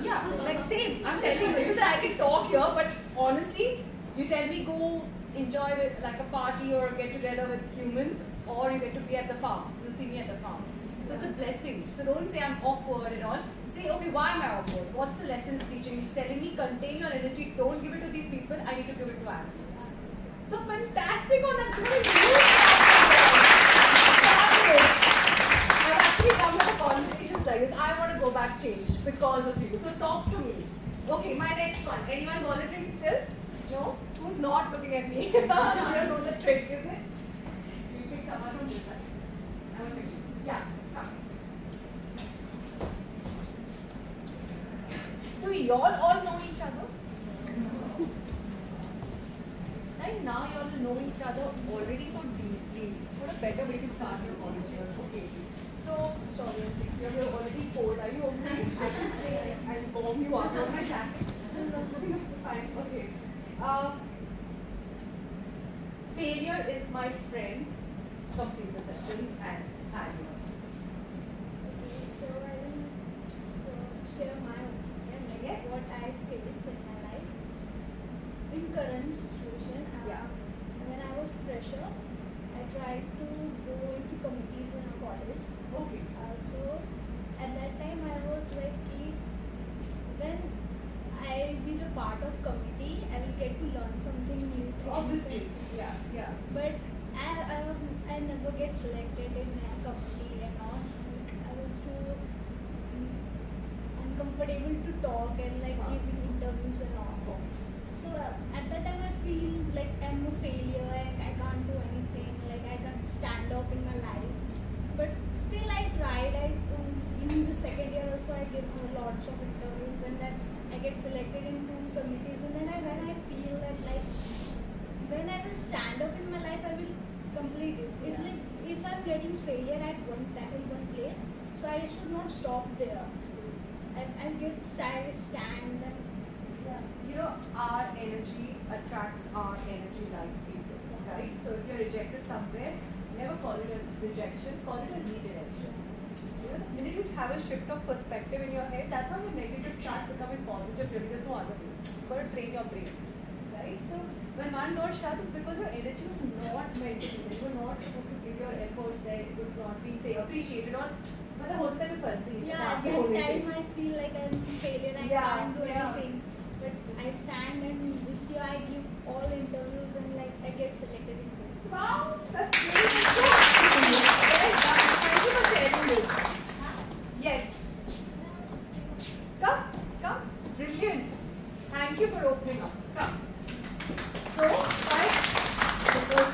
Yeah, like same. I'm telling you, it's just that I can talk here, but honestly, you tell me go enjoy with like a party or get together with humans, or you get to be at the farm. You'll see me at the farm. So it's a blessing. So don't say I'm awkward and all. Say, okay, why am I awkward? What's the lesson it's teaching? It's telling me contain your energy. Don't give it to these people. I need to give it to animals. So fantastic on that. I've actually come to conversations like this. I want to go back changed because of you. So talk to me. Okay, my next one. Anyone volunteering still? No? Who's not looking at me? You don't know the trick, is it? You pick someone from this side. I want to pick you. Yeah, come. Do you all know each other? And now you all know each other already so deeply. What a better way to start your conversation. Okay. So, sorry, you're already cold. Are you okay? I can say I'll warm you up on my jacket. Fine, okay. Failure is my friend. complete the sentence and add yours. Okay, so I will share my opinion, like Yes. what I face in my life. In current situation, Yeah. when I was fresher, I tried to go into committees in a college. Okay. So at that time I was like, when I be the part of committee, I will get to learn something new things. Obviously. Yeah. Yeah. But I never get selected in a committee and all. Like, I was too uncomfortable to talk and like giving interviews and all. So at that time I feel like I'm a failure and I can't do anything. Like I can't stand up in my life. But still I tried. In the second year also I give lots of interviews and then I get selected in 2 committees, and then when I feel that like when I will stand up in my life I will complete it. It's like if I'm getting failure at one place, so I should not stop there. I get stand and You know, our energy attracts our energy like people, right? So if you're rejected somewhere, never call it a rejection, call it a redirection. You know, the minute you have a shift of perspective in your head, that's how your negative starts becoming positive. Really, there's no other way. You've got to train your brain, right? So when one door shuts, it's because your energy was not meant to be there. You were not supposed to give your efforts there. It would not be, say, appreciated or. मतलब होता है तो फर्क नहीं yeah, है, at आपके that होने से। time I feel like I'm a failure. I Yeah, can't do yeah. anything. But I stand, and this year I give all interviews and like I get selected in 2. Wow, that's really good. Well done. Thank you for sharing this. Yes. Come. Brilliant. Thank you for opening up. Come. So,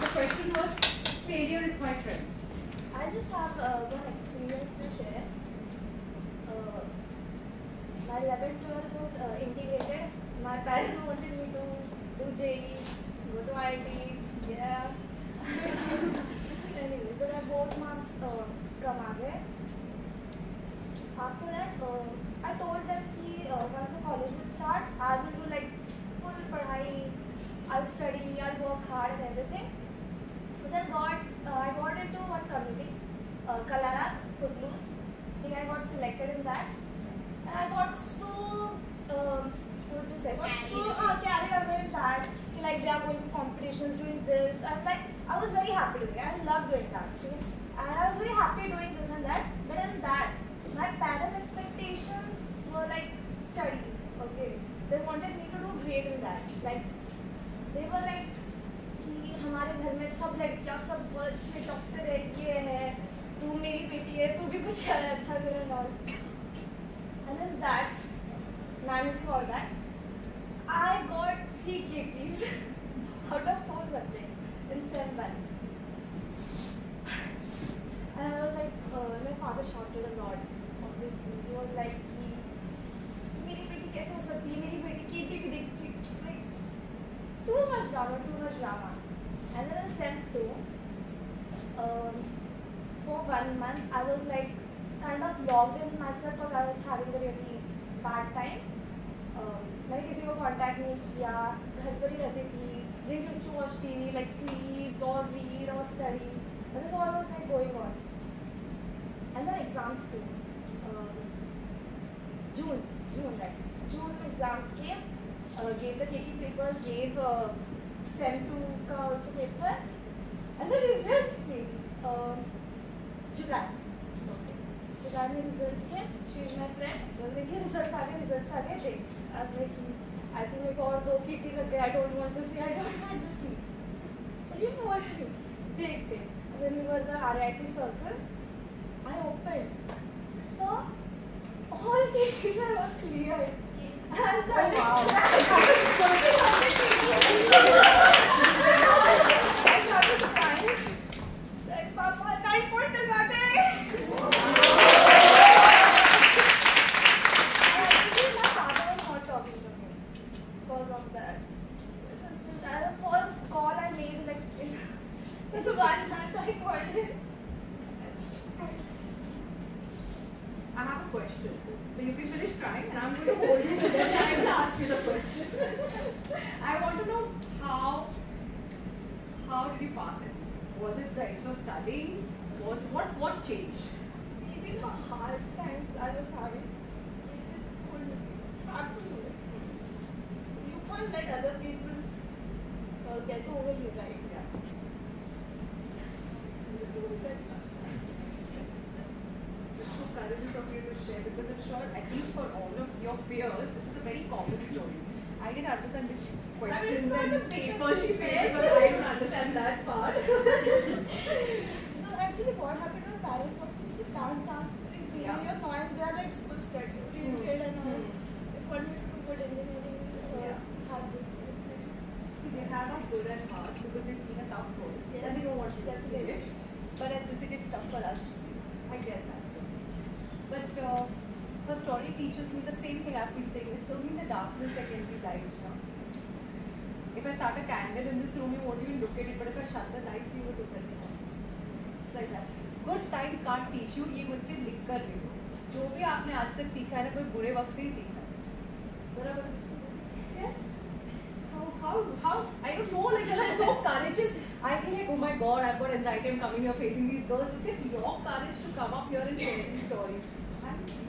the question was, failure is my friend. I just have one experience to share. My 11th, 12th was integrated. My parents wanted me to do JEE, go to IIT, yeah. Anyway, but my board marks come आ गए. After that, I told them कि once the college would start, I will do like full पढ़ाई, I'll study, I'll work hard and everything. But then I got into one committee, Kalara, Footloose. I think I got selected in that. And I got so, what to say, carried away in that. Like they are going to competitions, doing this. I was very happy doing it. I love doing that. See? And I was very happy doing this and that. But in that, my parents' expectations were like study. Okay. They wanted me to do great in that. Like, they were like, कि हमारे घर में सब लड़कियाँ सब बहुत अच्छे doctor है, ये है, तू मेरी बेटी है, तू भी कुछ अच्छा करे और and then that, managing all that, I got 3 KTs out of 4 subjects in Sem 1. And I was like, my father shouted a lot, obviously. He was like, मेरी बेटी कैसे हो सकती है, मेरी बेटी KT भी देखती, like, too much drama. And then in Sem 2, for 1 month, I was like kind of logged in myself because I was having a really bad time. मैंने किसी को contact नहीं किया, घर पर ही रहती थी, didn't used to watch TV, like sleep or read or study. This is all was like going on. And then exams came. June exams came. Gave the KT paper, gave Sem 2 ka also paper, and the results came. July में results came. She is my friend. She was like, results आ गए देख. I was like, I think मेरे को और 2 KT लग गए. I don't want to see. But you know what? देखते. When we were the RIT circle, I opened. So all KTs were cleared. I started crying. Like, Papa, 9 pointers आ गए. Actually, my father was not talking to me because of that. It was just the first call I made, like, it's 1 month I called him. I have a question. So you can finish crying and I'm going to hold you to that. I will ask you the question. I want to know how did you pass it? Was it the extra study? let other people's get over you, right? Yeah. It's so courageous of you to share because I'm sure, at least for all of your peers, this is a very common story. I didn't understand which questions not and the big papers she picture. filled, but I didn't understand that part. No, actually, what happened to parents? What you say, dance, they Yeah. are not, they are like so steps oriented and all. They want me to do good engineering. Yeah. Have this kind. See, they have a good and hard because they've seen a tough goal. Yes, And they know what to do. definitely. But at this it is tough for us to see. I get that. But her story teaches me the same thing I've been saying. It's only in the darkness that can be light. No? If I start a candle in this room, you won't even look at it. But if I shut the lights, you will look at it. It's like that. Good times can't teach you. ये मुझसे लिख कर ले लो. जो भी आपने आज तक सीखा है ना, कोई बुरे वक्त से ही सीखा है. बराबर? Yes. How? I don't know. Like you're so courageous. I feel like, oh my God, I've got anxiety. I'm coming here facing these girls. Look at your courage to come up here and share these stories. Thank you.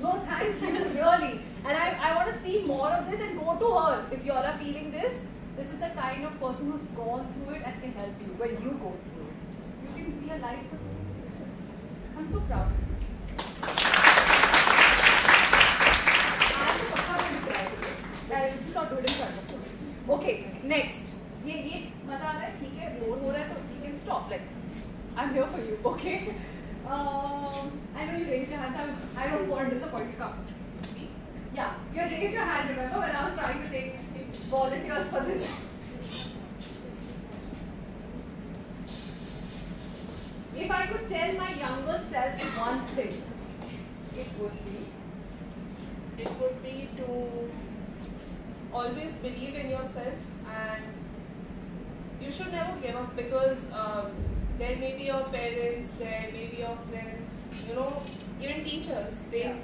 No, thank you, really. And I want to see more of this and go to her. If you all are feeling this, this is the kind of person who's gone through it and can help you when you go through it. You can be a light for so many people. I'm so proud of you. I just not do it in front of you. Okay, next. ये मजा आ रहा है, ठीक है, bore हो रहा है तो you can stop. Like, I'm here for you, okay? I know you raised your hands. I don't want to disappoint you. Come. Yeah, you raised your hand. Remember when I was trying to take volunteers for this? If I could tell my younger self one thing, it would be to always believe in yourself, and you should never give up because there may be your parents, there may be your friends, you know, even teachers, they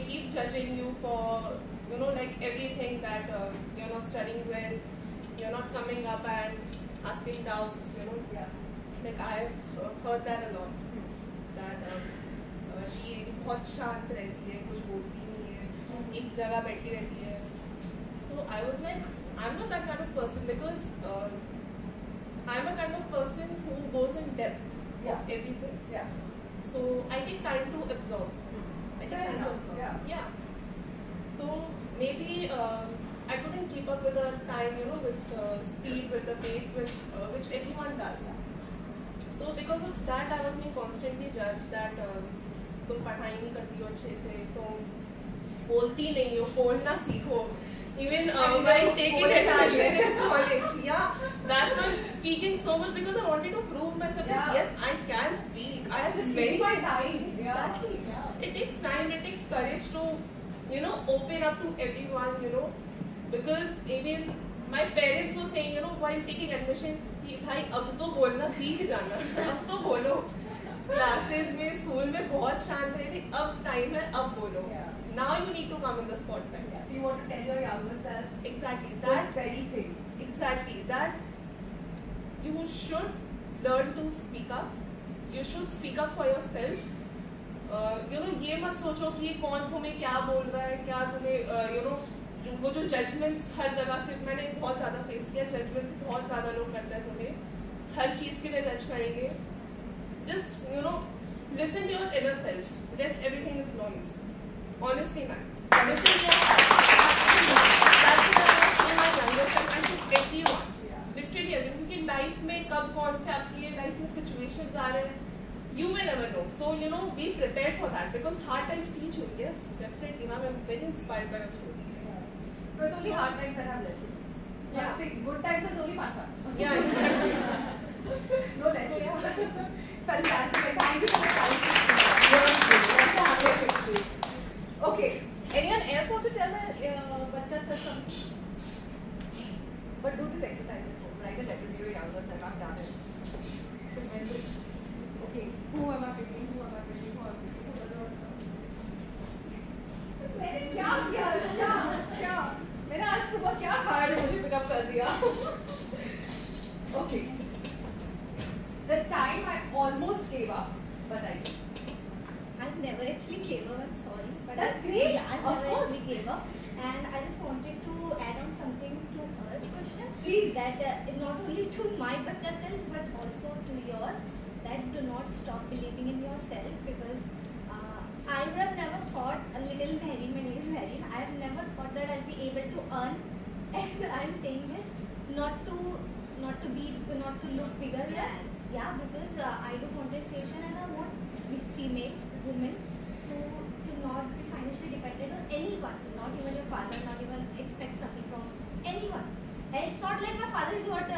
keep judging you for, you know, like everything that you're not studying well, you're not coming up and asking doubts, you know. Yeah. Like I've heard that a lot, that she बहुत शांत रहती है, कुछ बोलती नहीं है, एक जगह बैठी रहती है. So I was like, I'm not that kind of person because I'm a kind of person who goes in depth of everything. Yeah. So I take time to absorb. I take time to absorb. Yeah. So maybe I couldn't keep up with the time, you know, with speed, with the pace, which everyone does. So because of that, I was being constantly judged that तुम पढ़ाई नहीं करती हो अच्छे से, तुम बोलती नहीं हो, बोलना सीखो. Even while taking admission in college, that's why I'm speaking so much because I wanted to prove myself that yes, I can speak. I have Just many take my things to time. say. Exactly. It takes time. It takes courage to, you know, open up to everyone. You know, because even my parents were saying, you know, while taking admission, कि भाई अब तो बोलना सीख जाना, अब तो बोलो. Classes में, school में बहुत शांत रहती, अब time है, अब बोलो. Now you need to come in the spotlight. So you want to tell your younger self Exactly. that very thing. Exactly. That you should learn to speak up. You should speak up for yourself. You know, ये मत सोचो कि कौन तुम्हें क्या बोल रहा है, क्या तुम्हें you know, वो जो judgments हर जगह से मैंने बहुत ज़्यादा face किया, judgments बहुत ज़्यादा लोग करते हैं तुम्हें, हर चीज़ के लिए judge करेंगे. Just you know, listen to your inner self. Rest everything is noise. Honestly, man. Listen to your heart. That's what I was saying my younger self and to everyone. Literally everyone. क्योंकि life में कब कौन से आपकी life में situations आ रहे हैं, you will never know. So you know, be prepared for that because hard times teach you. Yes, definitely, ma'am. I'm very inspired by your story. But it's only hard times that have lessons. Yeah. I think good times is only fun. Yeah, exactly. No lessons. Fantastic. Thank you for the time. Okay. Anyone else wants to tell the Bachcha said something? But do this exercise at home. Write a letter to your younger self. I've done it. Remember it. Okay. Who am I picking? Who am I picking? Who am I picking? मैंने क्या किया? क्या? मैंने आज सुबह क्या खाया जो मुझे पिकअप कर दिया? Okay. The time I almost gave up, but I did. I never actually gave up, I'm sorry. But That's great. Yeah, I Of never course. actually gave up. And I just wanted to add on something Please. That not only to my bacha self but also to yours, that do not stop believing in yourself, because I would have never thought a little Mehrin when he is Mehrin. I have never thought that I'll be able to earn, and I'm saying this not to look bigger here. Yeah, because I do content creation and I want females, women to not be financially dependent on anyone, not even your father, not even expect something from anyone. And it's not like my father is not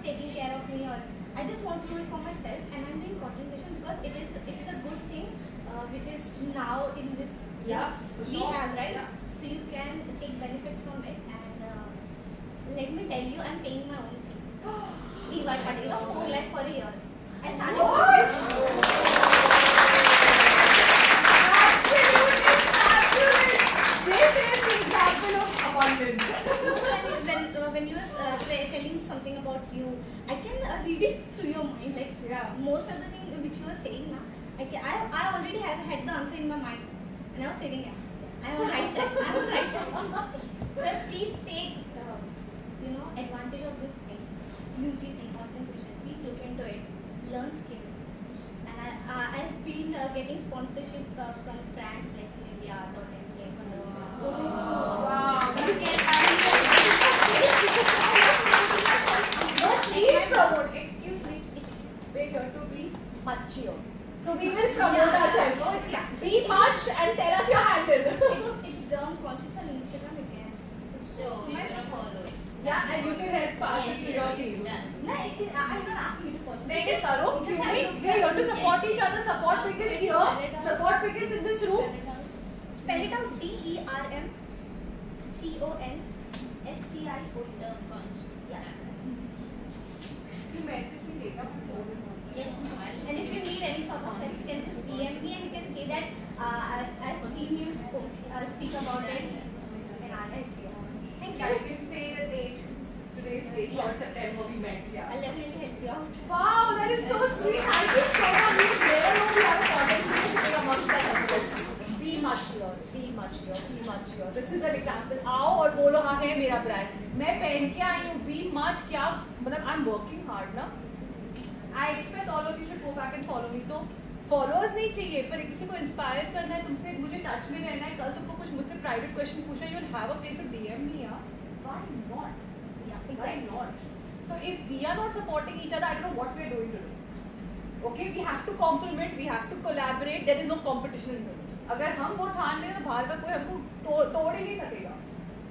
taking care of me, or I just want to do it for myself, and I'm doing content creation because it is a good thing which is now in this we have, right? Yeah. So you can take benefit from it, and let me tell you, I'm paying my own fees. DY Patil, 4 lakh for a year. I started. When you were telling something about you, I can read it through your mind. Like most of the things which you were saying, I already have had the answer in my mind, and I was saying, I'm on right time. I'm on right time. So please take advantage of this thing. UGC content creation. Please look into it. Learn skills. And I've been getting sponsorship from brands like Nivea, Wow. You can Please promote. Excuse me. We're here to be mature. So we will promote ourselves. Be much and tell us your handle. It's Derm Conscious on Instagram again. So we're gonna follow it. Yeah, and you can help pass it to your team. No, I'm not asking you to follow. Make it Saru. We are here to support each other. Support begins here. Support begins in this room. Spell it out. DERM CONSCIO. Term conscious. Yeah. You message me later. Yes, no, And if you need any sort of help, you can just DM me and you can say that I've seen you speak about it, and I'll help you. Thank Yeah, you. you can say the date. Today's date for September we met. Yeah. I'll definitely help you out. Wow, that is so sweet. Thank you so much. We never know we have a conversation amongst us. Be much here. Be much here. Be much here. This is an example. आओ और बोलो हाँ है मेरा brand. मैं पहन के आई हूँ. Be much क्या मतलब I'm working hard ना. I expect all of you should go back and follow me. तो followers नहीं चाहिए पर किसी को inspire करना है तुमसे मुझे touch में रहना है कल तुमको कुछ मुझसे private question पूछना you'll have a place to DM me यार. Why not? Yeah, Why exactly. not? So if we are not supporting each other, I don't know what we are doing today. Okay, we have to complement, we have to collaborate. There is no competition in it. अगर हम वो ठान लें तो बाहर का कोई हमको तोड़ ही नहीं सकेगा.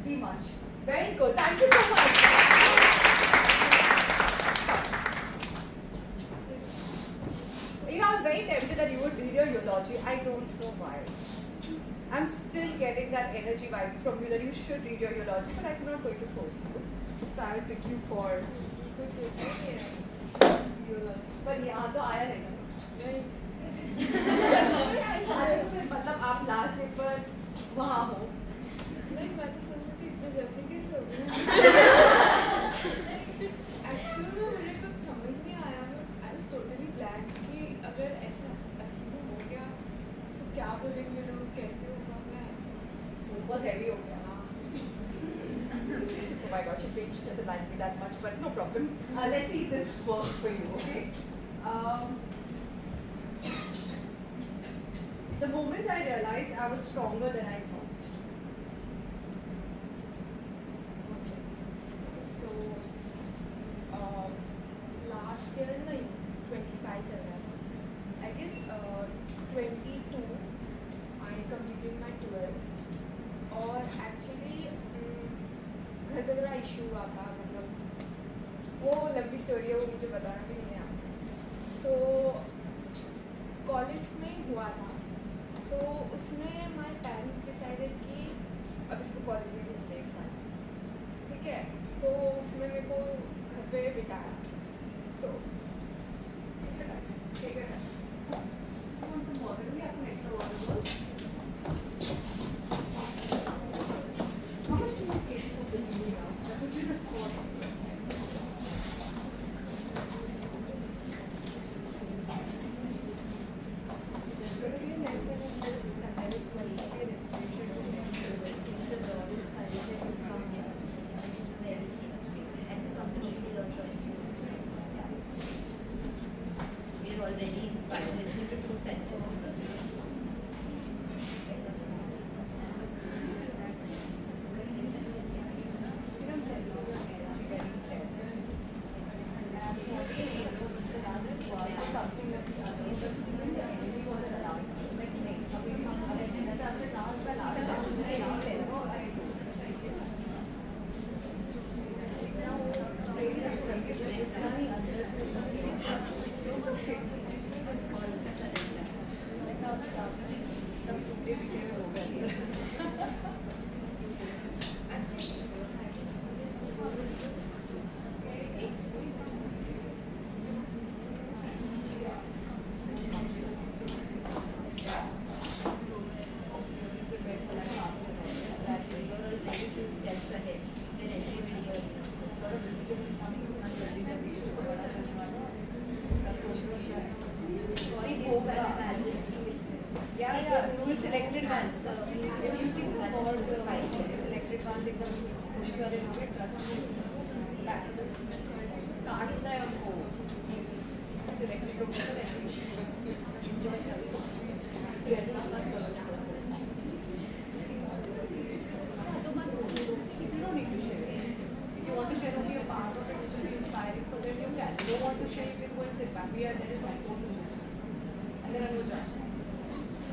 Be much. Very good. Thank you so much. I was very tempted that you would read your eulogy. I don't know why. I'm still getting that energy vibe from you that you should read your eulogy, but I'm not going to force you. So I'll pick you for. पर यहाँ तो आया रहेगा. अच्छा, फिर मतलब आप last day पर वहाँ हो. नहीं, मैं तो सोच रही थी इतनी जल्दी कैसे हो गई. एक्चुअली में मुझे कुछ समझ नहीं आया. आई वाज टोटली ब्लैंक कि अगर ऐसा असली में हो गया तो क्या बोलेंगे लोग, कैसे होगा. मैं बहुत heavy हो गया. Oh my gosh, your page doesn't like me that much, but no problem. Let's see if this works for you, okay? The moment I realized I was stronger than I thought. So, last year नहीं 25 चल रहा था. I guess 22 I completed my 12th और actually घर पे थोड़ा issue हुआ था. मतलब वो लंबी स्टोरी है, वो मुझे बताना भी नहीं है. सो कॉलेज में हुआ था. सो उसमें माय पेरेंट्स डिसाइडेड कि अब इसको कॉलेज में भेजते एक साल. ठीक है, तो उसमें मेरे को घर पे बिठाया. सो Take it. You want some water? Do we have some extra water bottles? How much do you get for the movie now? That would be the score. There's going to be a lesson in this, and there is going to be an inspiration to make sure that things are learned and they will come here. There is no space. And advance एकदम खुशी वाले लोग हैं card होता है उनको selection group want to share only a part of it which will be inspiring for them, you can. If you don't want to share, you can go and sit back. There is my course in this one. And there are no judgments.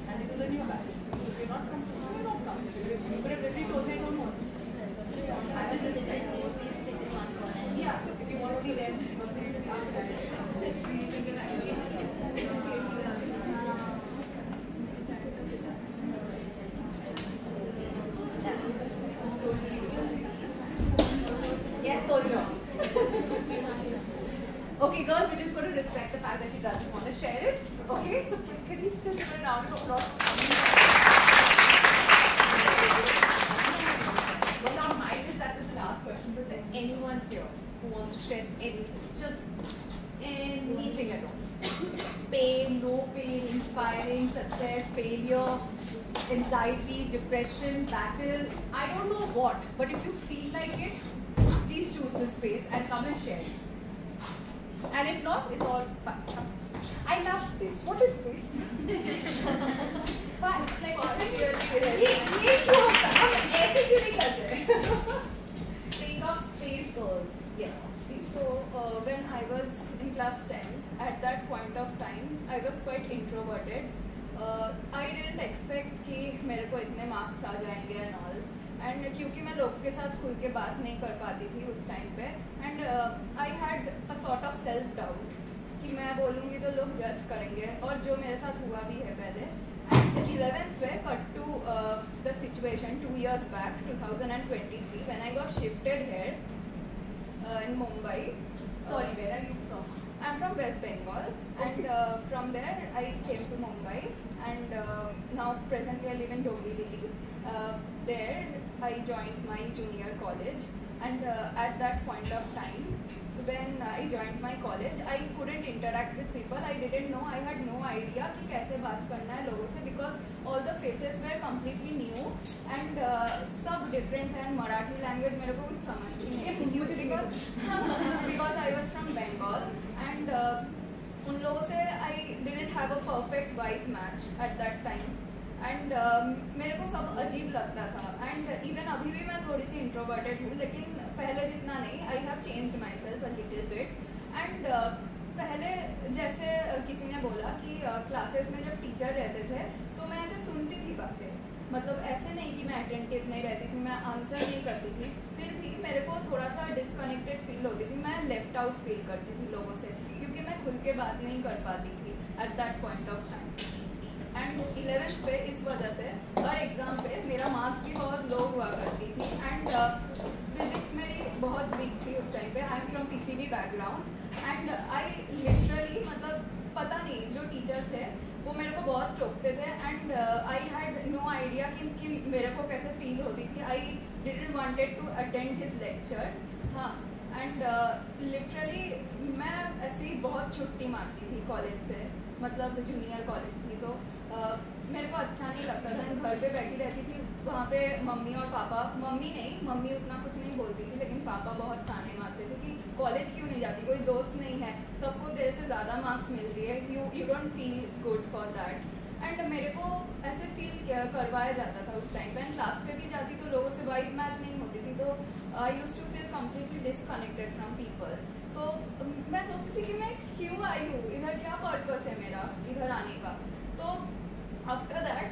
And this is a new balance. If you're not comfortable, you're not comfortable. You could have literally told me I don't want to sit. I will just sit in one corner. Yeah, if you want to be there, you must be sitting out there. Yes or no? Okay, girls, we're just going to respect the fact that she doesn't want to share it. Okay, so can we still give a round of applause? What our mind is that was the last question. Was there anyone here who wants to share anything? Just anything at all. Pain, no pain, inspiring, success, failure, anxiety, depression, battle, I don't know what. But if you feel like it, please choose this space and come and share it. And if not, it's all fine. I love this. What is this? Fun. Like Take up space, girls. Yes. So when I was in class 10, at that point of time, I was quite introverted. I didn't expect कि मेरे को इतने marks आ जाएंगे and all. And क्योंकि मैं लोगों के साथ खुल के बात नहीं कर पाती थी उस टाइम पे, and I had a sort of self doubt कि मैं बोलूँगी तो लोग जज करेंगे, और जो मेरे साथ हुआ भी है पहले. And 11th पे cut to the situation 2 years back, 2023, when I got shifted here in Mumbai. Sorry, where are you from? I'm from West Bengal, and from there I came to Mumbai, and now presently I live in Dombivli. There I joined my junior college, and at that point of time, when I joined my college, I couldn't interact with people. I didn't know, I had no idea कि कैसे बात करना है लोगों से, because all the faces were completely new and सब different है. Marathi language मेरे को कुछ समझ नहीं है मुझे, because I was from Bengal, and उन लोगों से I didn't have a perfect vibe match at that time. And मेरे को सब अजीब लगता था, and even अभी भी मैं थोड़ी सी इंट्रोवर्टेड हूँ, लेकिन पहले जितना नहीं. I have changed myself a little bit, and पहले जैसे किसी ने बोला कि क्लासेस में जब टीचर रहते थे तो मैं ऐसे सुनती थी बातें, मतलब ऐसे नहीं कि मैं अटेंटिव नहीं रहती थी, मैं आंसर नहीं करती थी, फिर भी मेरे को थोड़ा सा डिस्कनेक्टेड फील होती थी, मैं लेफ्ट आउट फील करती थी लोगों से, क्योंकि मैं खुल के बात नहीं कर पाती थी at that point of time. And 11th पे इस वजह से हर एग्ज़ाम पे मेरा मार्क्स भी बहुत लो हुआ करती थी, एंड फिजिक्स मेरी बहुत वीक थी उस टाइम पे. I am from PCB background, and I literally, मतलब पता नहीं, जो टीचर थे वो मेरे को बहुत टोकते थे, and I had no idea कि मेरे को कैसे फील होती थी. I didn't wanted to attend his lecture. हाँ, एंड लिटरली मैं ऐसे ही बहुत छुट्टी मारती थी कॉलेज से, मतलब जूनियर कॉलेज थी, तो मेरे को अच्छा नहीं लगता था. घर पे बैठी रहती थी, वहाँ पे मम्मी और पापा, मम्मी उतना कुछ नहीं बोलती थी, लेकिन पापा बहुत ताने मारते थे कि कॉलेज क्यों नहीं जाती, कोई दोस्त नहीं है, सबको तेरे से ज़्यादा मार्क्स मिल रही है, you don't feel good for that. And मेरे को ऐसे फील करवाया जाता था उस टाइम पे. एंड क्लास पे भी जाती तो लोगों से वाइब मैच नहीं होती थी, तो I used to feel completely disconnected from people. तो मैं सोचती थी कि मैं क्यों आई हूँ इधर, क्या पर्पस है मेरा इधर आने का. तो after that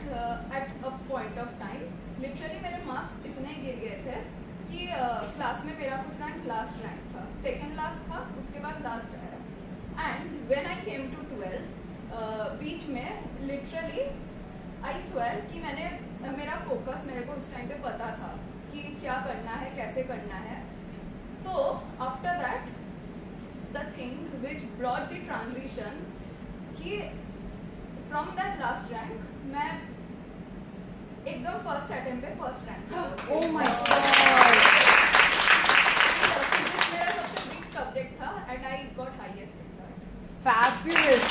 at a point of time literally मेरे मार्क्स इतने गिर गए थे कि क्लास में मेरा कुछ रैंक लास्ट रैंक था, सेकेंड लास्ट था, उसके बाद लास्ट आया. And when I came to 12th, बीच में लिटरली आई स्वेयर कि मेरा फोकस, मेरे को उस टाइम पे पता था कि क्या करना है, कैसे करना है. तो after that the thing which brought the transition कि from that last rank मैं एकदम first attempt पे first rank. Oh my god! मेरा सबसे big subject था, and I got highest in that. Fabulous!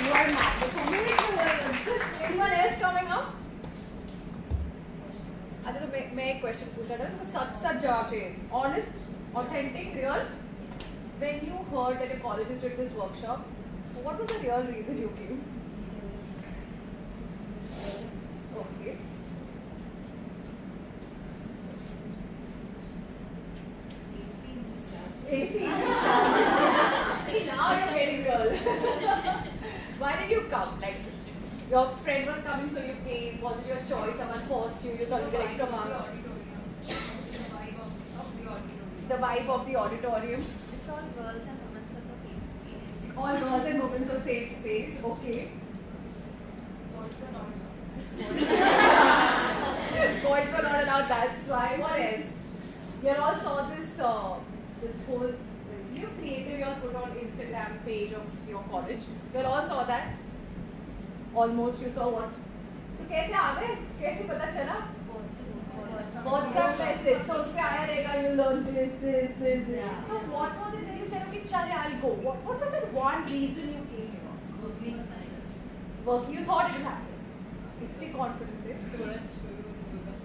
You are magic. Anyone else coming up? अच्छा, तो मैं एक क्वेश्चन पूछा था तो सच जवाब चाहिए. Honest, authentic, real. When you heard that your college is doing this workshop, what was the real reason you came? Okay. AC. Now you're getting real. Why did you come? Like, your friend was coming, so you came. Was it your choice? Someone forced you. You thought you get extra marks. The vibe of the auditorium. It's all girls and women, so it's a safe space. All girls and women, so safe space. Okay. Boys were not allowed. That's why. What else? You all saw this. This whole creative you all put on Instagram page of your college. You all saw that. Almost you saw what? तो कैसे आ गए? कैसे पता चला? WhatsApp message. So उसपे आया रहेगा you learn this. Yeah. So what was it that you said okay चले I'll go? What was that one reason you came here? Work. You thought it would happen. इतनी confident थे.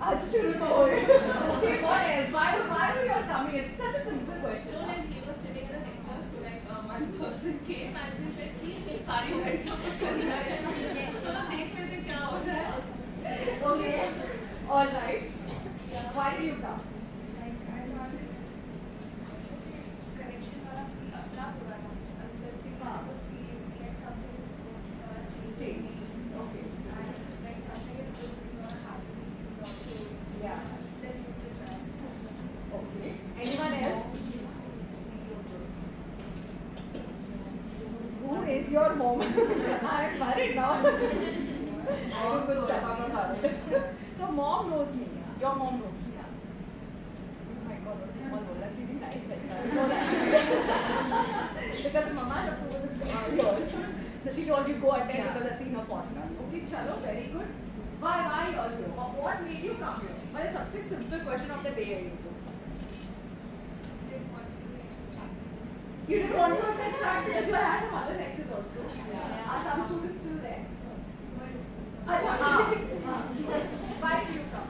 आज शुरू तो हो गए. Okay, what else? Why were you all coming? It's such a simple question. No, when he was sitting in the lecture, so like one person came and they said कि सारी लड़कियों को चली आ रही है. चलो देख लेते क्या हो रहा है. Okay. All right. Why did you come? Like I thought connection वाला feel अपना हो रहा था. अंदर से वापस feeling like something is changing me. Okay. And like something is just not happening. Not to Yeah. let's give it a try. So that's it. Okay. Anyone else? Who is your mom? I'm married now. I don't put stuff on my heart. So mom knows me. Your mom knows me. Oh my God, what a small world. I'm feeling nice like that. You know that? Because mama's approval is here. So she told you go attend because I've seen her podcast. Okay, chalo, very good. Why you all here? What made you come here? Well, it's a simple question of the day. You didn't want to attend that because you had some other lectures also. Yeah. Are some students still there? Why did you come?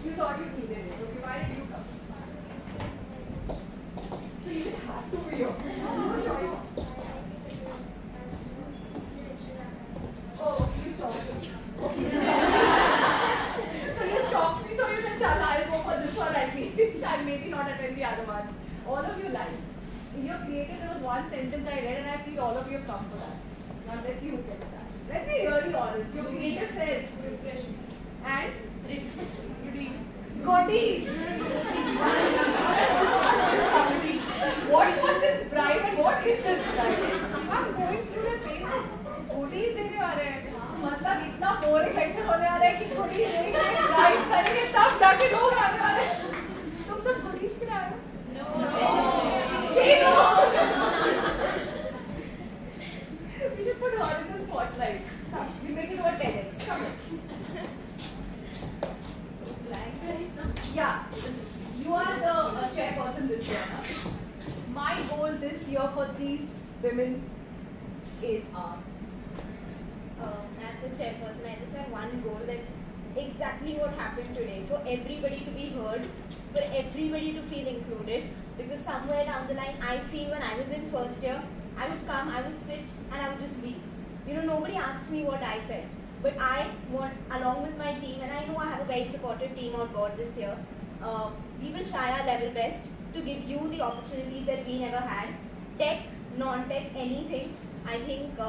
You thought you needed it. Okay, why did you come? So you just have to be here. No choice. Oh, you stopped me. Okay. So you stopped me, so you said, Chal, I'll go for this one at least and maybe not attend the other ones. All of you lied. In your creative, there was one sentence I read and I feel all of you have come for that. Now let's see who gets that. Let's be really honest. Your creative says refreshments and goodies. What was this bribe and what is this bribe? I'm going through the pain. Goodies देने वाले हैं. मतलब इतना boring lecture होने वाला है कि goodies देंगे, bribe करेंगे तब जाके लोग आने वाले हैं. तुम सब goodies के लिए आए हो? Say no. We should put her in the spotlight. We make it over 10x. Come on. Yeah, you are the chairperson this year. Huh? My goal this year for these women is As the chairperson, I just have one goal that exactly what happened today, for everybody to be heard, for everybody to feel included, because somewhere down the line, I feel when I was in first year, I would come, I would sit and I would just leave. You know, nobody asked me what I felt, but I want, along with my team, and I know I have a very supportive team on board this year, we will try our level best to give you the opportunities that we never had, tech, non-tech, anything. I think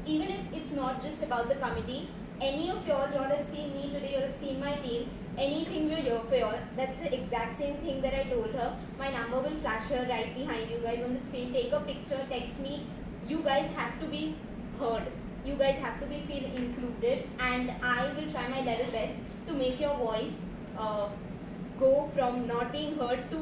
even if it's not just about the committee, any of y'all have seen me today, you have seen my team, anything we're here for y'all. That's the exact same thing that I told her. My number will flash here right behind you guys on the screen. Take a picture, text me. You guys have to be heard. You guys have to be feel included, and I will try my level best to make your voice go from not being heard to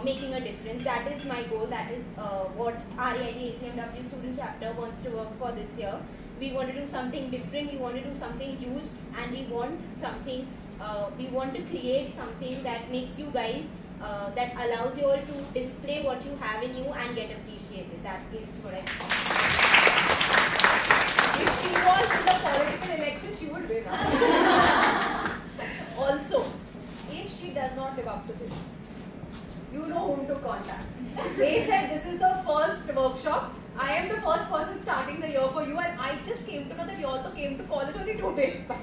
making a difference. That is my goal. That is what REIT ACMW student chapter wants to work for this year. We want to do something different. We want to do something huge, and we want something. We want to create something that makes you guys, that allows you all to display what you have in you and get appreciated. That is what I think. If she was in the political election, she would win. contact. They said this is the first workshop. I am the first person starting the year for you, and I just came to know that you also came to college only 2 days back.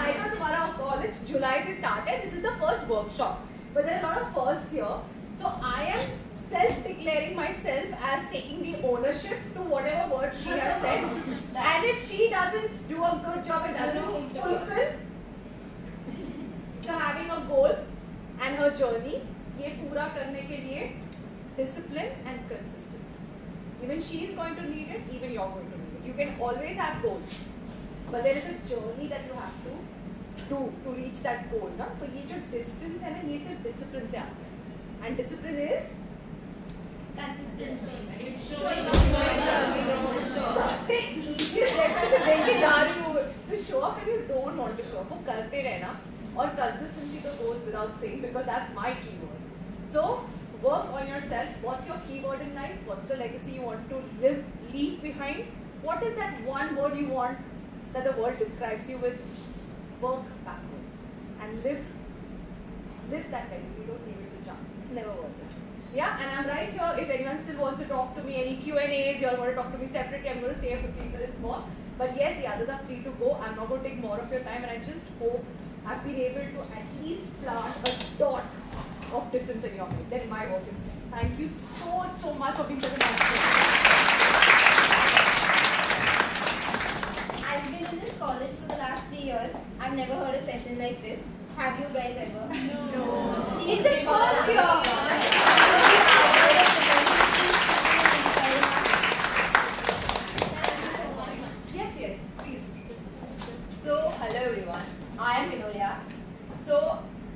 I thought tomorrow college July se started. This is the first workshop, but there are a lot of firsts here. So I am self-declaring myself as taking the ownership to whatever word she has said. And if she doesn't do a good job and doesn't fulfill, so having a goal and her journey, ये पूरा करने के लिए discipline and consistency. Even she is going to need it, even you are going to need it. You can always have goals, but there is a journey that you have to do to reach that goal. ना तो ये जो distance है ना ये सिर्फ discipline से आता है. And discipline is Consistency. सबसे easiest definition देके जा रही हूँ. To show up and you don't want to show up, वो करते रहना. और consistency तो goes without saying because that's my keyword. So work on yourself. What's your keyword in life? What's the legacy you want to leave behind? What is that one word you want that the world describes you with? Work backwards and live that legacy. Don't leave it to chance. It's never worth it. Yeah, and I'm right here. If anyone still wants to talk to me, any Q&As, you all want to talk to me separately, I'm going to stay here 15 minutes more. But yes, the others are free to go. I'm not going to take more of your time, and I just hope I've been able to at least plant a dot of difference in your life. Then my work is done. Thank you so much for being such a nice person. I've been in this college for the last 3 years. I've never heard a session like this. Have you guys ever? No. Is it first year? Yes, please. So, hello everyone. I am Vinoya. So,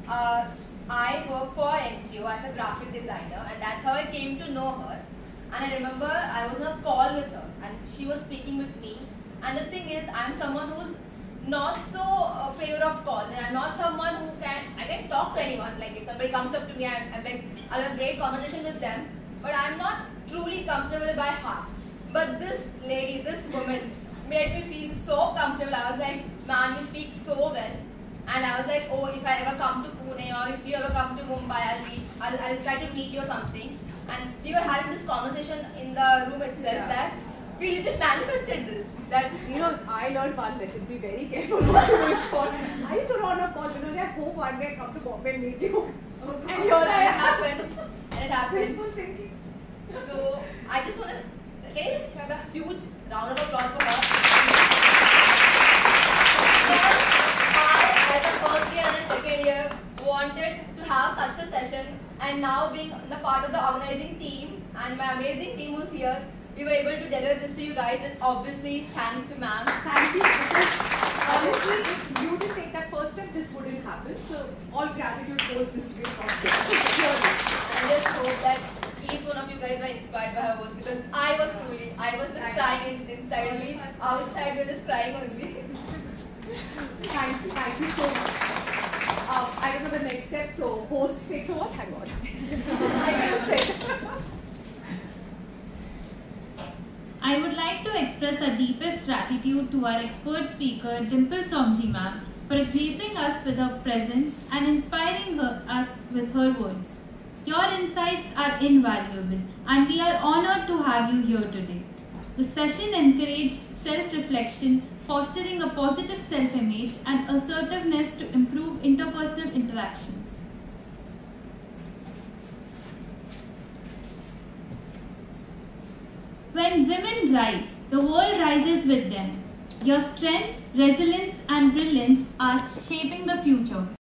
I work for NGO as a graphic designer, and that's how I came to know her. And I remember I was on a call with her, and she was speaking with me. And the thing is, I'm someone who's not so favor of call, and I'm not someone who I can talk to anyone. Like if somebody comes up to me, I'm like, I'll have a great conversation with them, but I'm not truly comfortable by heart. But this lady, this woman, made me feel so comfortable. I was like, man, you speak so well. And I was like, oh, if I ever come to Pune or if you ever come to Mumbai, I'll try to meet you or something. And we were having this conversation in the room itself that we literally manifested this. That I learned one lesson. Be very careful what you wish for. I used to run a call. I hope one day I come to Bombay and meet you. Okay. And here I am. And it happened. Wishful thinking. So I just want to. Can you just have a huge round of applause for her? I, as a first year and a second year, wanted to have such a session, and now being a part of the organizing team and my amazing team who's here, we were able to deliver this to you guys, and obviously thanks to ma'am. Thank you. Because honestly, if you didn't take that first step, this wouldn't happen. So all gratitude goes this way. And I just hope that each one of you guys were inspired by her words, because I was just crying inside only. Outside we were just crying only. Thank you so much. I don't know the next step, so host takes over. Thank God. I gotta say. I would like to express our deepest gratitude to our expert speaker Dimple Somji ma'am for gracing us with her presence and inspiring us with her words. Your insights are invaluable, and we are honored to have you here today. The session encouraged self-reflection, fostering a positive self-image and assertiveness to improve interpersonal interactions. When women rise, the world rises with them. Your strength, resilience, and brilliance are shaping the future.